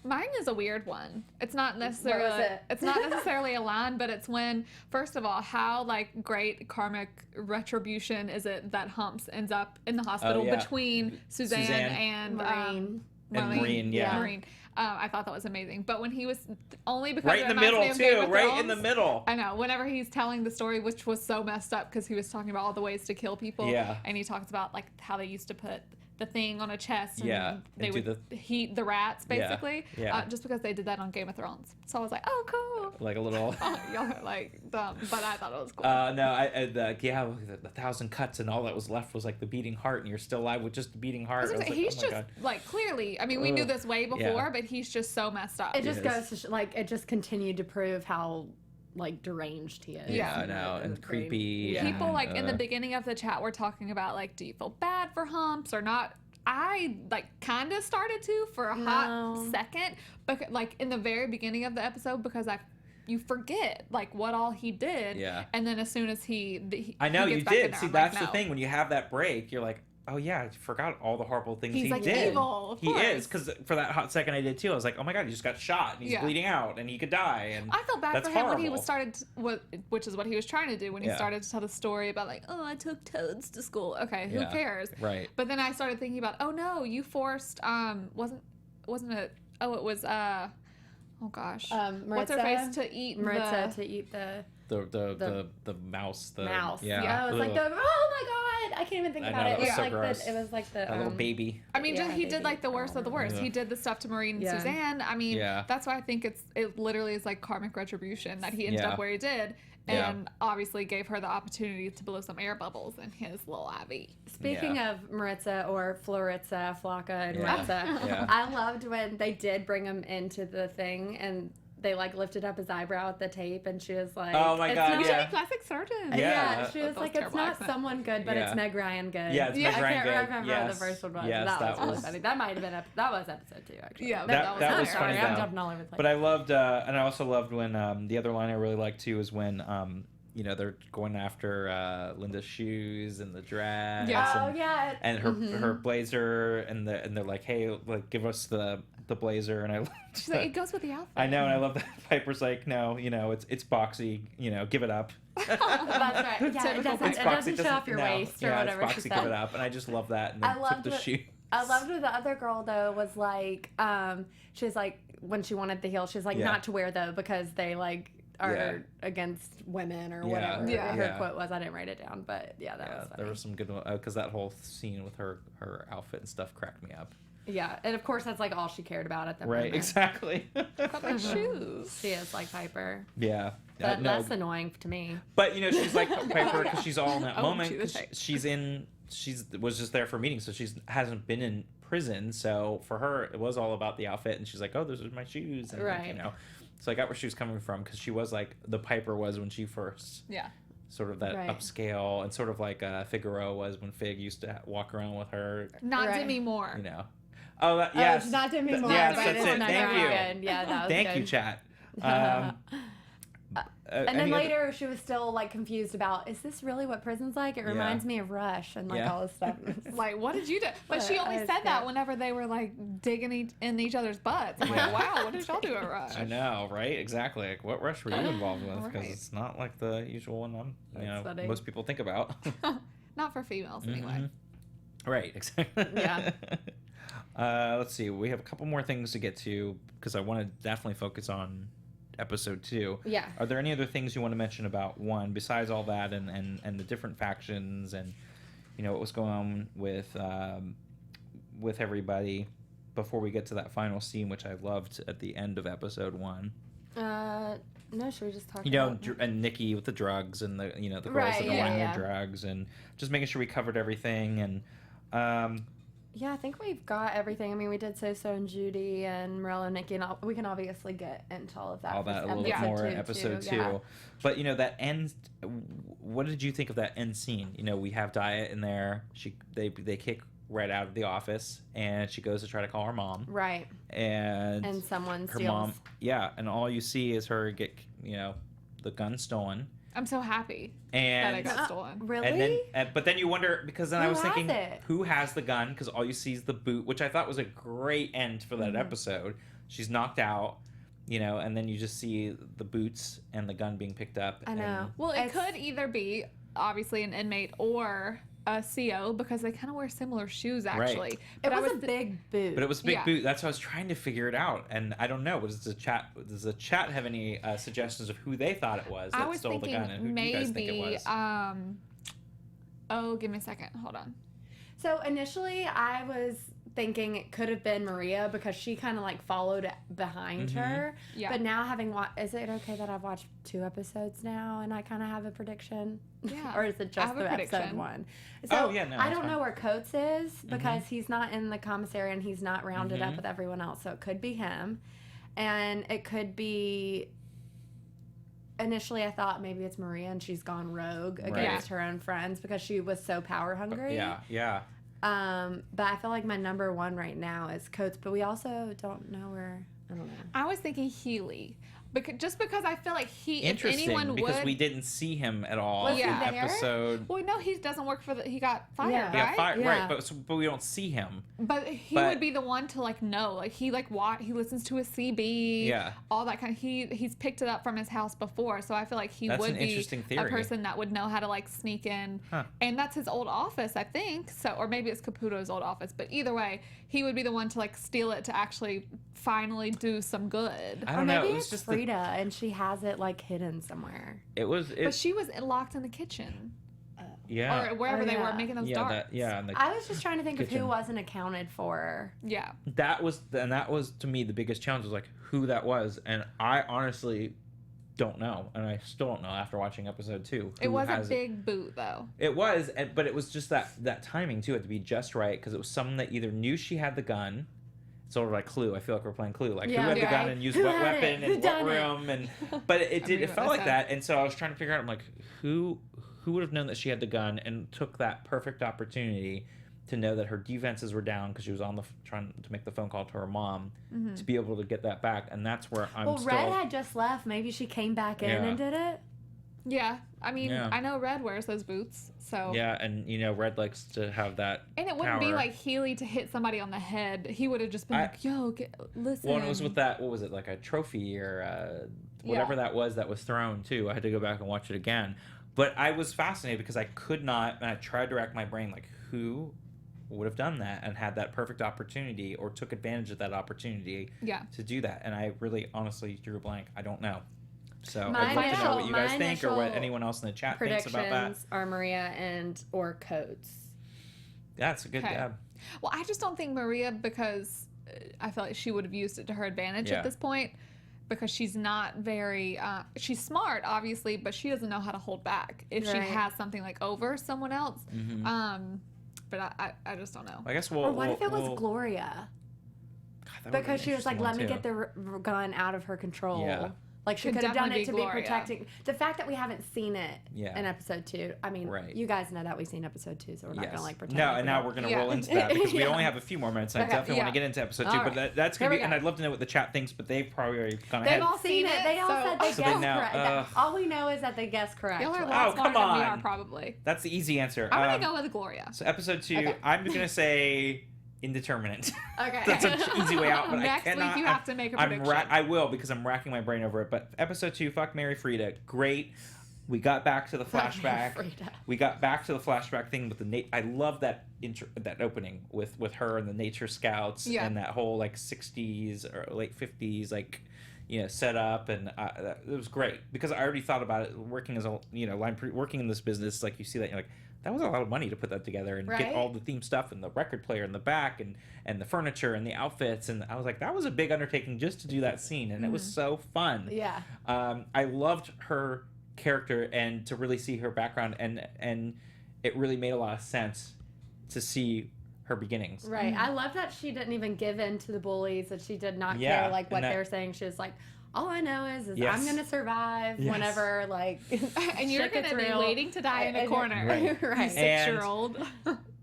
Mine is a weird one. It's not necessarily it's not necessarily a line, but it's when, first of all, how like great karmic retribution is it that Humps ends up in the hospital between Suzanne and Maureen. Maureen. I thought that was amazing. But when he was only because Right in the middle too, right in the middle. I know. Whenever he's telling the story, which was so messed up because he was talking about all the ways to kill people. Yeah. And he talks about like how they used to put the thing on a chest and Yeah, they and would heat the rats basically. Yeah. Just because they did that on Game of Thrones. So I was like, oh cool. Like a little. Y'all are like dumb, but I thought it was cool. No, the 1,000 cuts and all that was left was like the beating heart, and you're still alive with just the beating heart. I was like, he's oh my just God. like clearly. I mean, we knew this way before, but he's just so messed up. It just goes to it just continued to prove how like deranged he is. Yeah, I know, and creepy. Yeah. People like in the beginning of the chat were talking about like, do you feel bad for Humps or not? I like kind of started to for a hot second, but like in the very beginning of the episode because you forget like what all he did. Yeah. And then as soon as he I know he you gets back in did. there, See, I'm that's like, the no. thing. When you have that break, you're like, oh yeah, I forgot all the horrible things He's he like did. evil, of he course. is, because for that hot second I did too. I was like, oh my God, he just got shot and he's bleeding out and he could die. And I felt bad that's for him when he horrible. which is what he was trying to do when he Yeah. started to tell the story about like, oh, I took toads to school. Okay, who Yeah. cares? Right. But then I started thinking about, oh no, you forced wasn't it? Oh, it was oh gosh, what's her Maritza? face to eat Maritza to eat the The mouse. The mouse. Yeah. I was like, oh my God, I can't even think I about know, it. that was It was so like gross. it was like the a little baby. I mean, Yeah, he did baby. like the worst of the worst. Yeah. He did the stuff to Maureen and Yeah. Suzanne. I mean, Yeah. that's why I think it literally is like karmic retribution that he ended Yeah. up where he did, Yeah. and obviously gave her the opportunity to blow some air bubbles in his little IV. Speaking Yeah. of Maritza or Floritza, Flocka and Yeah. Maritza, Yeah. I loved when they did bring him into the thing and they like lifted up his eyebrow at the tape and she was like, Oh my "It's God, not- yeah. Plastic surgeon. Yeah. she was That like, was it's terrible not accent. someone good, but Yeah. it's Meg Ryan good. Yeah, it's Meg I Ryan can't good. remember Yes. what the first one was. Yes, that that was really was- funny. That might have been that was episode 2 actually. Yeah, that that was that was sorry, funny I'm though. jumping all over the place. But I loved, and I also loved when the other line I really liked too is when they're going after Linda's shoes and the dress. Yeah. And, yeah. and her blazer and they're like, hey, like give us the blazer, and I loved She's like, it goes with the outfit. I know, and I love that Piper's like, no, it's boxy, give it up. That's right. Yeah, it Typical doesn't, It's it boxy, doesn't show off your no. waist or Yeah, whatever it's she boxy, said. give it up, and I just love that. And then I took loved the what- shoe. I loved what the other girl though was like. She was like when she wanted the heel, she was like Yeah. not to wear though because they like are Yeah. against women or Yeah. whatever Yeah. her Yeah. quote was. I didn't write it down, but yeah, that was funny. There was some good because that whole scene with her outfit and stuff cracked me up. Yeah, and of course that's like all she cared about at the Right, moment. exactly. Got my shoes. She is like Piper, Yeah. but No, that's annoying to me. but she's like Piper because she's all in that Oh, moment. she 'Cause was she was just there for meetings, so hasn't been in prison. So for her, it was all about the outfit, and she's like, "Oh, those are my shoes," and Right. So I got where she was coming from because she was like the Piper was when she first Yeah. sort of that Right. upscale, and sort of like Figaro was when Fig used to walk around with her. Not Right. Demi Moore. Oh, that, yes. Oh, not Demi Moore. Yes, but that's it's it. Meg Thank you. Ryan. Yeah, that was Thank good. you, chat. And then any other- later, she was still like confused about, is this really what prison's like? It reminds me of Rush and like Yeah. all this stuff. Like, what did you do? But she only I said that said- whenever they were like digging in each other's butts. I'm Yeah. like, wow, what did y'all do at Rush? I know, right? Exactly. Like, what rush were you involved with? Because Right. it's not like the usual one. That's funny. Most people think about. Not for females, anyway. Right. Exactly. Yeah. Let's see. We have a couple more things to get to because I want to definitely focus on episode 2. Yeah. Are there any other things you want to mention about 1 besides all that and the different factions and what was going on with everybody before we get to that final scene, which I loved at the end of episode 1? No, should we just talk about And Nikki with the drugs and the girls Right, that are yeah, wanting yeah. their drugs and just making sure we covered everything and Yeah, I think we've got everything. I mean, we did So and Judy and Morello, Nikki, and we can obviously get into all of that. All that a little bit more in episode 2. Yeah. But, you know, that end, what did you think of that end scene? You know, we have Diet in there. They kick Red out of the office, and she goes to try to call her mom. Right. And someone her steals. Mom, yeah, and all you see is her get, you know, the gun stolen. I'm so happy and that it got stolen. Really? But then you wonder, because then I was thinking, it? who has the gun? Because all you see is the boot, which I thought was a great end for that episode. She's knocked out, you know, and then you just see the boots and the gun being picked up. I know. Well, it could either be, obviously, an inmate or a CO, because they kind of wear similar shoes, actually. Right. But it was a big boot. But it was a big boot. That's why I was trying to figure it out, and I don't know. Does the chat have any suggestions of who they thought it was that stole the gun, and who do you guys think it was? Oh, give me a second. Hold on. So initially, I was thinking it could have been Maria, because she kind of like followed behind her. Yeah. But now having is it okay that I've watched 2 episodes now and I kind of have a prediction? Yeah. Or is it just the episode 1? So I don't know where Coates is, because he's not in the commissary and he's not rounded up with everyone else. So it could be him, and it could be. Initially, I thought maybe it's Maria and she's gone rogue against her own friends because she was so power hungry. Yeah. But I feel like my number 1 right now is Coates, but we also don't know where. I don't know. I was thinking Healy, because I feel like Interesting, if anyone because we didn't see him at all Was in he the there? episode. Well, no, he doesn't work for he got fired, Yeah. right? He got fired, Yeah. right? But we don't see him. But he would be the one to like know, like he he listens to his CB, all that kind of. He's picked it up from his house before, so I feel like That's would an be interesting theory. a person that would know how to like sneak in, and that's his old office, I think. So, or maybe it's Caputo's old office, but either way, he would be the one to like steal it to actually finally do some good. I don't know. Maybe It was it's just Frieda and she has it like hidden somewhere. But she was locked in the kitchen. Yeah. Or wherever they were making those darts. I was just trying to think of who wasn't accounted for. Yeah. That was to me the biggest challenge, was like who that was, and I honestly don't know, and I still don't know after watching episode 2. It was a big boot though. It was, but it was just that timing too had to be just right, because it was someone that either knew she had the gun. Sort of like Clue. I feel like we're playing Clue. Like who had the gun and used what weapon and what room, but it felt like that, and so I was trying to figure out. I'm like, who would have known that she had the gun and took that perfect opportunity to know that her defenses were down because she was trying to make the phone call to her mom to be able to get that back, and that's where I'm. Well, Red had just left. Maybe she came back in and did it. Yeah, I mean, I know Red wears those boots, so... Yeah, and, you know, Red likes to have that And it wouldn't be like Healy to hit somebody on the head. He would have just been like, yo, listen. Well, and it was with that, what was it, like a trophy or whatever that was thrown, too. I had to go back and watch it again. But I was fascinated because I could not, and I tried to rack my brain, like, who would have done that and had that perfect opportunity or took advantage of that opportunity to do that? And I really, honestly, drew a blank. I don't know. So I'd love to know what you guys think, or what anyone else in the chat thinks about that. Predictions are Maria or Coates. Yeah, it's a good dab. Well, I just don't think Maria, because I feel like she would have used it to her advantage at this point, because she's not very... she's smart, obviously, but she doesn't know how to hold back if she has something like over someone else. But I just don't know. I guess Or what if it was Gloria? God, because she was like, let me get the gun out of her control. Yeah. Like, she could have done it to be protecting. The fact that we haven't seen it in episode 2. I mean, you guys know that we've seen episode 2, so we're not going to, like, pretend. No, and now we're going to roll into that, because we only have a few more minutes, and I definitely want to get into episode 2. Right. But that's going to be, and I'd love to know what the chat thinks, but they've probably already gone ahead. They've all seen it. They all said they guessed correct. All we know is that they guessed correct. Y'all are a lot smarter than we are, probably. That's the easy answer. I'm going to go with Gloria. So episode 2, I'm going to say... indeterminate. Okay. That's an easy way out, but Next I cannot. Week you have to make a prediction. I will, because I'm racking my brain over it. But episode 2, fuck, marry, Frieda, great. We got back to the flashback. We got back to the flashback thing with the I love that that opening with her and the nature scouts and that whole like 60s or late 50s like set up, and it was great because I already thought about it working as a working in this business. Like you see that you're like, that was a lot of money to put that together and get all the theme stuff and the record player in the back and the furniture and the outfits, and I was like, that was a big undertaking just to do that scene, and it was so fun. Yeah. I loved her character and to really see her background, and it really made a lot of sense to see her beginnings. Right. I love that she didn't even give in to the bullies, that she did not care like what they were saying. She was like, all I know is I'm gonna survive whenever like and you're gonna be waiting to die in a corner. Right. 6-year-old.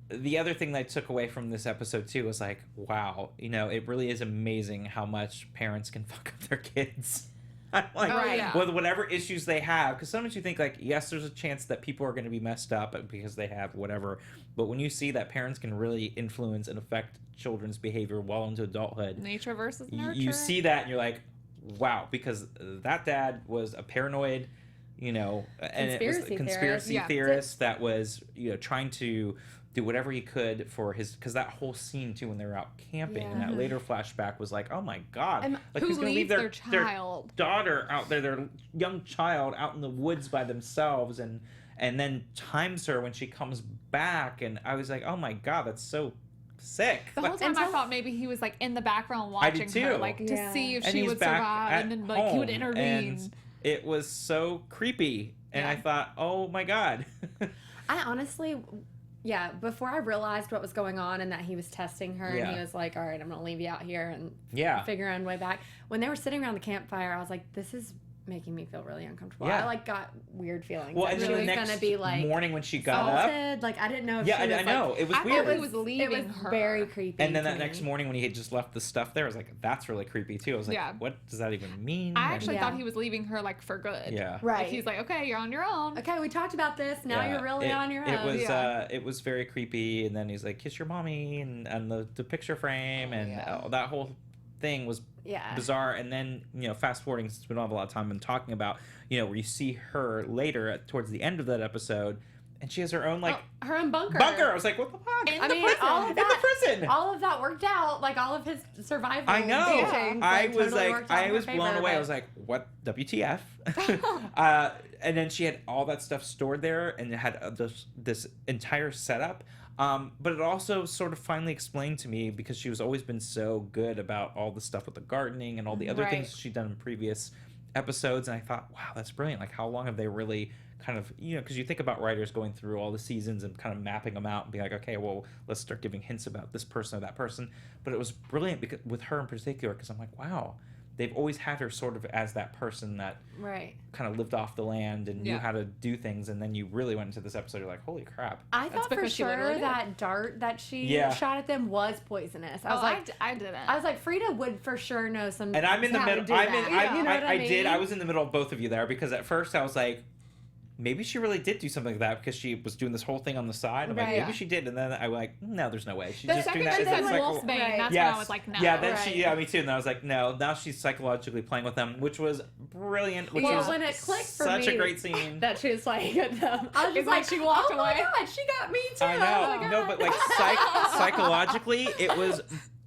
The other thing that I took away from this episode too was like, wow, you know, it really is amazing how much parents can fuck up their kids. Like, with whatever issues they have, because sometimes you think like, yes, there's a chance that people are going to be messed up because they have whatever, but when you see that parents can really influence and affect children's behavior well into adulthood, nature versus nurture, you see that and you're like, wow, because that dad was a paranoid, you know, and it was a conspiracy theorist that was, you know, trying to do whatever he could for his, because that whole scene too when they were out camping and that later flashback was like, oh my god, and like who who's gonna leave their daughter out there, their young child out in the woods by themselves, and then times her when she comes back, and I was like, oh my god, that's so sick. The whole time I thought maybe he was like in the background watching her, like to see if she would survive, and then like he would intervene. And it was so creepy, and I thought, oh my god. I honestly, before I realized what was going on and that he was testing her, and he was like, all right, I'm gonna leave you out here and figure out a way back. When they were sitting around the campfire, I was like, this is making me feel really uncomfortable. I like got weird feelings. Well, and she then was the next gonna be like morning when she got up, like I didn't know if she was, I know. Like, it was I weird. Thought he was leaving it was her. Very creepy. And then that next morning when he had just left the stuff there, I was like, that's really creepy too. I was like, what does that even mean? I actually thought he was leaving her like for good. Yeah. Right. Like, he's like, okay, you're on your own. Okay, we talked about this. Now you're really on your own. It was very creepy. And then he's like, kiss your mommy, and the picture frame, and that whole thing was bizarre. And then, you know, fast forwarding, since we don't have a lot of time, and talking about, you know, where you see her later towards the end of that episode, and she has her own her own bunker. I was like, what the fuck? In the prison. All of that worked out. Like all of his survival. I know. Teachings, I was totally like, I was blown away. I was like, what? WTF? And then she had all that stuff stored there, and it had this entire setup. But it also sort of finally explained to me, because she was always been so good about all the stuff with the gardening and all the other things she'd done in previous episodes. And I thought, wow, that's brilliant. Like, how long have they really kind of, you know, because you think about writers going through all the seasons and kind of mapping them out and being like, okay, well, let's start giving hints about this person or that person. But it was brilliant because, with her in particular, because I'm like, wow, they've always had her sort of as that person that kind of lived off the land and knew how to do things, and then you really went into this episode, you're like, holy crap. I thought for sure that dart that she shot at them was poisonous. I was like, I didn't. I was like, Frieda would for sure know some. And I'm in the middle. I was in the middle of both of you there, because at first I was like, maybe she really did do something like that, because she was doing this whole thing on the side. I'm like, maybe she did. And then I was like, no, there's no way. She's just doing that. The second she said Wolfsbane, that's when I was like, no. Yeah, then me too. And I was like, no, now she's psychologically playing with them, which was brilliant. Which was when it clicked for me, such a great scene. That she was playing at them. I was just like, she walked away. Oh my God, she got me too. I know. Oh no, but like psychologically, it was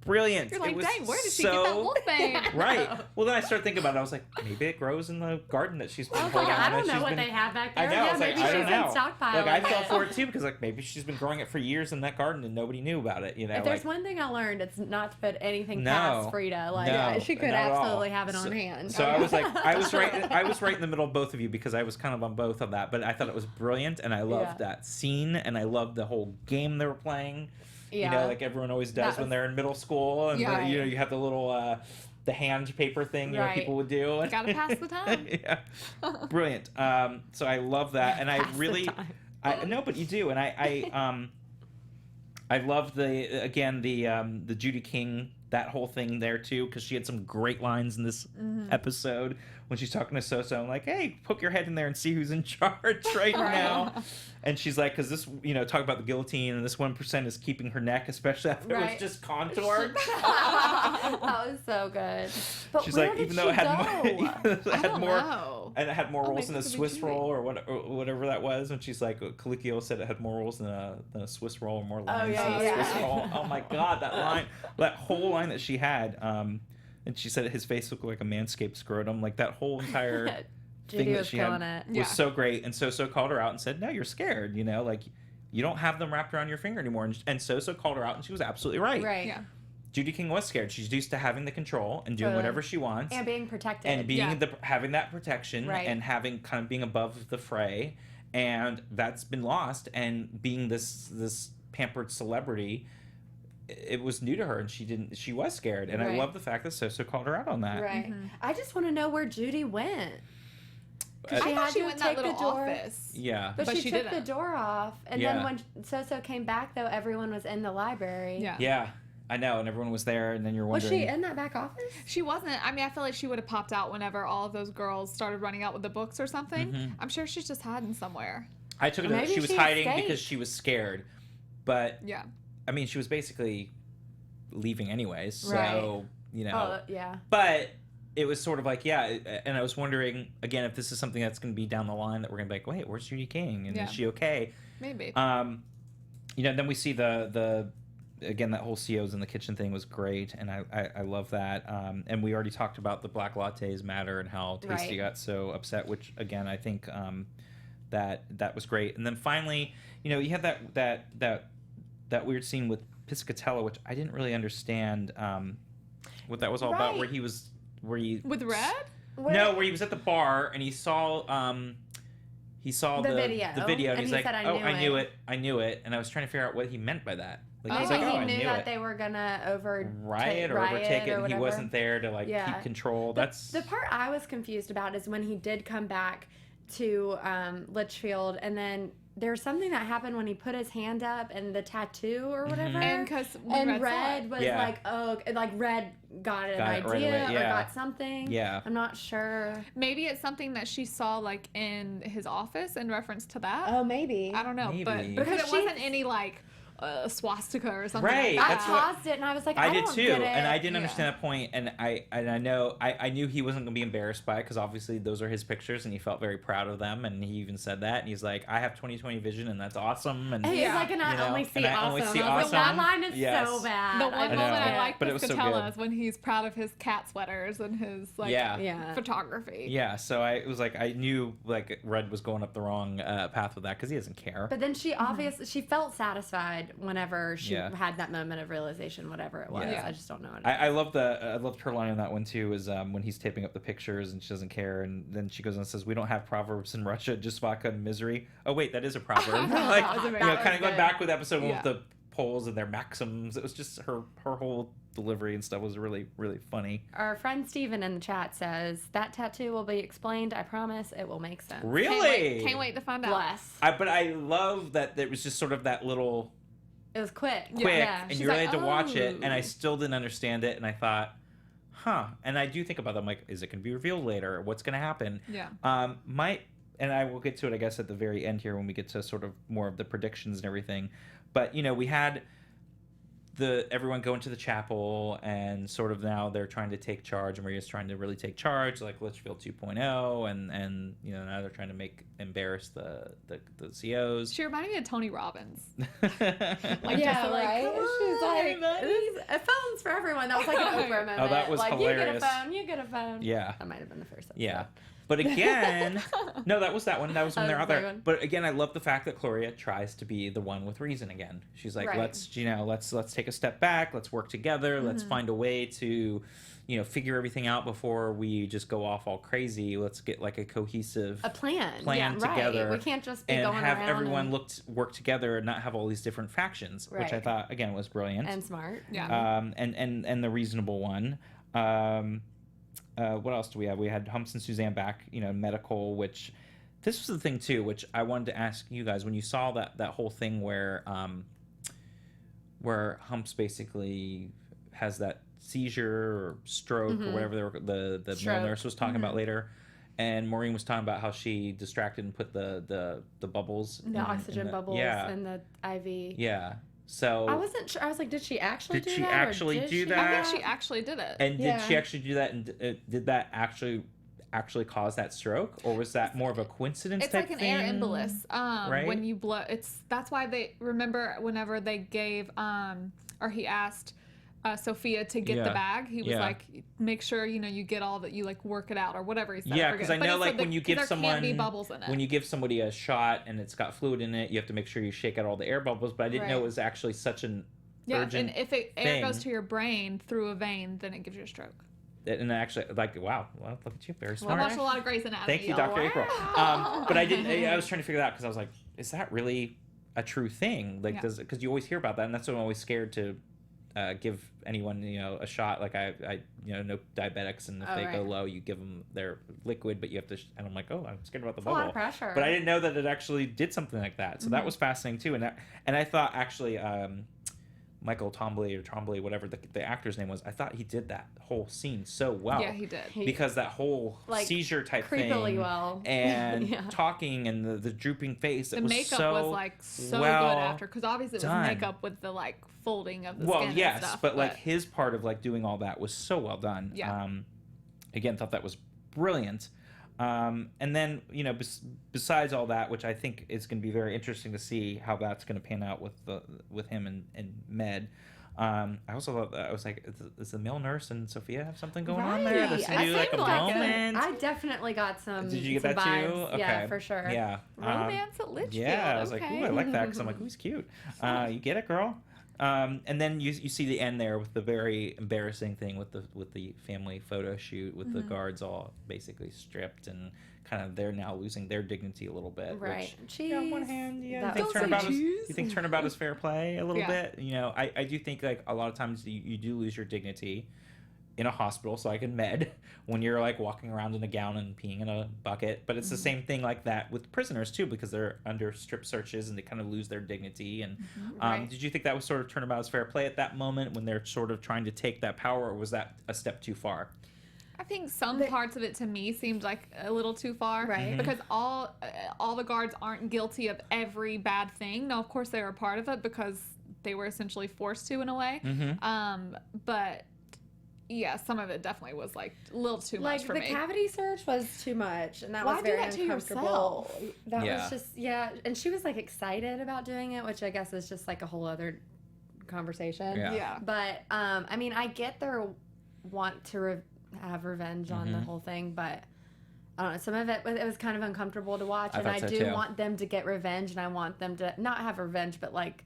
brilliant. You're like, it was dang, where did she get that Wolfbane? Right. Well, then I started thinking about it. I was like, maybe it grows in the garden that she's been holding on. I don't know what they have back there. I know. I was like, I don't know. Stockpile. Like, I felt for it too, because like maybe she's been growing it for years in that garden and nobody knew about it. You know. If there's one thing I learned, it's not to put anything past Frieda. Like she could absolutely have it on hand. So I was like, I was right in the middle of both of you, because I was kind of on both of that. But I thought it was brilliant, and I loved that scene, and I loved the whole game they were playing. You know, like everyone always does when they're in middle school, and you know, you have the little the hand paper thing, you know, people would do. Gotta pass the time. Brilliant. So I love that, and I really, no, but you do, and I love the Judy King, that whole thing there too, because she had some great lines in this episode when she's talking to So-So. I'm like, hey, poke your head in there and see who's in charge right now. And she's like, because this, you know, talk about the guillotine, and this 1% is keeping her neck, especially after it was just contoured. That was so good. But she's like, even though it had more, and it had more rolls than a Swiss roll or whatever that was, and she's like, Calicchio said it had more rolls than a Swiss roll, or more lines than a Swiss roll. Oh my God, that line, that whole line that she had, and she said his face looked like a manscaped scrotum, like that whole entire thing that she had was so great. And So called her out and said, no, you're scared, you know, like you don't have them wrapped around your finger anymore. And So called her out, and she was absolutely right. Judy King was scared. She's used to having the control and doing whatever she wants, and being protected, and being having that protection, and having kind of being above the fray, and that's been lost. And being this pampered celebrity, it was new to her, and she was scared, and I love the fact that Soso called her out on that. Right. I just want to know where Judy went. I thought she went in that little office. Yeah. But she took didn't. the door off, and then when Soso came back, though, everyone was in the library. Yeah. Yeah, I know, and everyone was there, and then you're wondering. Was she in that back office? She wasn't. I mean, I feel like she would have popped out whenever all of those girls started running out with the books or something. I'm sure she's just hiding somewhere. I took it that she was hiding because she was scared, but yeah. I mean, she was basically leaving anyways, so you know. Oh, yeah. But it was sort of like, and I was wondering again if this is something that's going to be down the line that we're going to be like, wait, where's Judy King, and is she okay? Maybe. You know, then we see the again, that whole COs in the kitchen thing was great, and I love that. And we already talked about the black lattes matter and how Tasty got so upset, which again I think that was great. And then finally, you know, you have that weird scene with Piscatella, which I didn't really understand what that was all about. Where he with Red? Where he was at the bar and he saw the video, and he's like, I knew it, and I was trying to figure out what he meant by that. Like, maybe he knew that they were gonna overtake it, and he wasn't there to keep control. The part I was confused about is when he did come back to Litchfield, and then there's something that happened when he put his hand up and the tattoo or whatever. And Red was like, Red got an idea or got something. Yeah. I'm not sure. Maybe it's something that she saw like in his office in reference to that. Oh, maybe. I don't know, but because it wasn't any like swastika or something. Right. Like that. I paused it and I was like, I did don't too, get it. and I didn't understand that point, and I knew he wasn't gonna be embarrassed by it because obviously those are his pictures, and he felt very proud of them, and he even said that, and he's like, I have 20/20 vision, and that's awesome, and he's like, and I only see awesome. That line is so bad. The one moment I like Piscatella is when he's proud of his cat sweaters and his photography. Yeah, so it was like I knew like Red was going up the wrong path with that because he doesn't care. But then she obviously she felt satisfied whenever she had that moment of realization, whatever it was. Yeah. I just don't know. I loved her line on that one too. Is when he's taping up the pictures and she doesn't care, and then she goes and says, "We don't have proverbs in Russia, just vodka and misery." Oh wait, that is a proverb. Like kind of going back with episode 1 with the Poles and their maxims. It was just her whole delivery and stuff was really, really funny. Our friend Steven in the chat says that tattoo will be explained. I promise it will make sense. Really? Can't wait to find out. Bless. But I love that it was just sort of that little. It was quick, and you really had to watch it, and I still didn't understand it, and I thought, and I do think about them like, is it going to be revealed later? What's going to happen? Yeah. And I will get to it, I guess, at the very end here when we get to sort of more of the predictions and everything. But, you know, we had everyone go into the chapel, and sort of now they're trying to take charge, and Maria's trying to really take charge, like Litchfield 2.0, and you know, now they're trying to embarrass the COs. She reminded me of Tony Robbins. She's like, phones for everyone. That was like an Oprah moment. Oh, that was like, hilarious. You get a phone. Yeah. That might have been the first episode. Yeah. But again, no, that was that one. That was when they're out there. One. But again, I love the fact that Gloria tries to be the one with reason again. She's like, let's take a step back. Let's work together. Mm-hmm. Let's find a way to, you know, figure everything out before we just go off all crazy. Let's get like a cohesive plan together. Right. We can't just be and going have around everyone work together and not have all these different factions, which I thought again was brilliant and smart. Yeah. And the reasonable one. What else do we have? We had Humps and Suzanne back, you know, medical, which this was the thing too, which I wanted to ask you guys when you saw that whole thing where Humps basically has that seizure or stroke or whatever the male nurse was talking about later, and Maureen was talking about how she distracted and put the bubbles, the oxygen bubbles, in the IV. Yeah. So I wasn't sure. I was like, did she actually do that? Did she actually do that? I think she actually did it. And did she actually do that? And did that actually cause that stroke, or was that more of a coincidence? It's like an air embolus. Right? When you blow, that's why they remember whenever they gave or he asked Sophia to get the bag. He was like, make sure you get all that, you like work it out or whatever he said. Yeah, because I know like when you give there someone can't be bubbles in it. when you give somebody a shot and it's got fluid in it, you have to make sure you shake out all the air bubbles. But I didn't know it was actually such an urgent and if air goes to your brain through a vein, then it gives you a stroke. And actually, like, wow, well, look at you, very smart. I watched a lot of Grey's Anatomy. Thank you, Dr. April. But I was trying to figure that out because I was like, is that really a true thing? Like, because you always hear about that, and that's what I'm always scared to give anyone a shot. Like I no diabetics, and if they go low, you give them their liquid, but you have to. And I'm like, oh, I'm scared about the bubble. A lot of pressure. But I didn't know that it actually did something like that. So that was fascinating too. And I thought actually. Michael Trombley, whatever the actor's name was, I thought he did that whole scene so well. Yeah, he did. Because that whole seizure type creepily thing, well. and talking and the drooping face, the makeup was like so well good after, because obviously it was makeup with the like folding of the skin. Well, yes, and stuff, but like his part of like doing all that was so well done. Yeah. Again, thought that was brilliant. And then, besides all that, which I think is going to be very interesting to see how that's going to pan out with him and Med. I also thought that I was like, is the male nurse and Sophia have something going on there? Does he do like a moment? I definitely got some. Did you get that vibes. too? Okay. Yeah, for sure. Yeah. Romance at Litchfield. Yeah, I was like, ooh, I like that, because I'm like, ooh, he's cute. You get it, girl? And then you see the end there with the very embarrassing thing with the family photo shoot with the guards all basically stripped, and kind of they're now losing their dignity a little bit. Right. Which, on one hand, you think turnabout is fair play a little bit. I do think like a lot of times you do lose your dignity in a hospital, so I can med when you're like walking around in a gown and peeing in a bucket, but it's the same thing like that with prisoners too, because they're under strip searches and they kind of lose their dignity. And did you think that was sort of turnabout as fair play at that moment when they're sort of trying to take that power, or was that a step too far? I think some parts of it to me seemed like a little too far, right? Because all the guards aren't guilty of every bad thing. Now, of course, they were a part of it because they were essentially forced to in a way. But yeah, some of it definitely was like a little too much for me. Like the cavity search was too much, and that Why was very do that to uncomfortable. yourself? That was just and she was like excited about doing it, which I guess is just like a whole other conversation. Yeah. But I mean, I get their want to have revenge on the whole thing, but I don't know. Some of it was kind of uncomfortable to watch, and I do want them to get revenge, and I want them to not have revenge, but like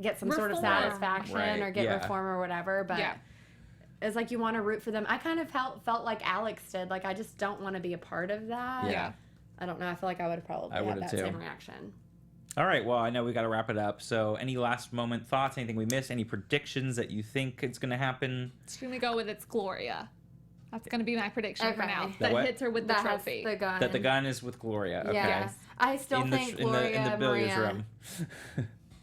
get some sort of satisfaction or get reform or whatever. But it's like you want to root for them. I kind of felt like Alex did. Like I just don't want to be a part of that. Yeah. I don't know. I feel like I would have probably had that same reaction. All right. Well, I know we got to wrap it up. So, any last moment thoughts? Anything we missed? Any predictions that you think it's going to happen? It's going to go with it's Gloria. That's going to be my prediction for now. That hits her with the trophy. The gun. That the gun is with Gloria. Okay. Yes. I still think Gloria, in the billiards Maria. room.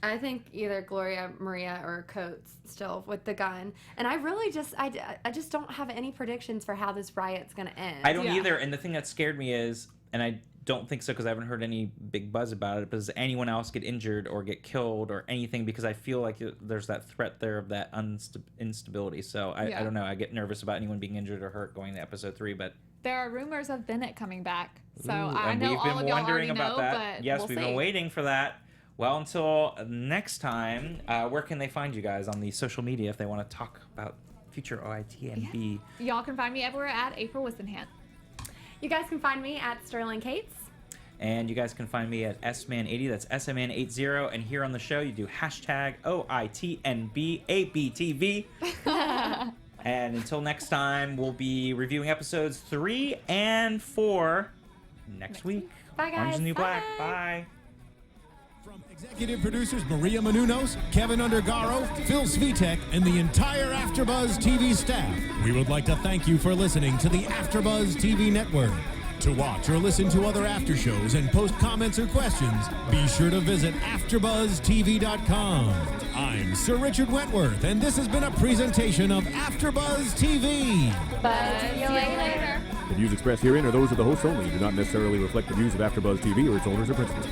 I think either Gloria, Maria, or Coates still with the gun. And I really I just don't have any predictions for how this riot's going to end. I don't either. And the thing that scared me is, and I don't think so because I haven't heard any big buzz about it, but does anyone else get injured or get killed or anything? Because I feel like there's that threat there of that instability. So I don't know. I get nervous about anyone being injured or hurt going to episode 3, but there are rumors of Bennett coming back. So I know we've all been of y'all wondering already about know, that. but Yes, we'll we've see. been waiting for that. Well, until next time, where can they find you guys on the social media if they want to talk about future OITNB? Y'all can find me everywhere at April Whisenhant. You guys can find me at Sterling Cates. And you guys can find me at SMan80, that's SMN80. And here on the show, you do hashtag OITNBABTV. And until next time, we'll be reviewing episodes 3 and 4 next week. Bye, guys. Orange is the New Black. Bye. From executive producers Maria Menounos, Kevin Undergaro, Phil Svitek, and the entire AfterBuzz TV staff, we would like to thank you for listening to the AfterBuzz TV network. To watch or listen to other after shows and post comments or questions, be sure to visit AfterBuzzTV.com. I'm Sir Richard Wentworth, and this has been a presentation of AfterBuzz TV. Bye. See you later. The views expressed herein are those of the hosts only and do not necessarily reflect the views of AfterBuzz TV or its owners or principals.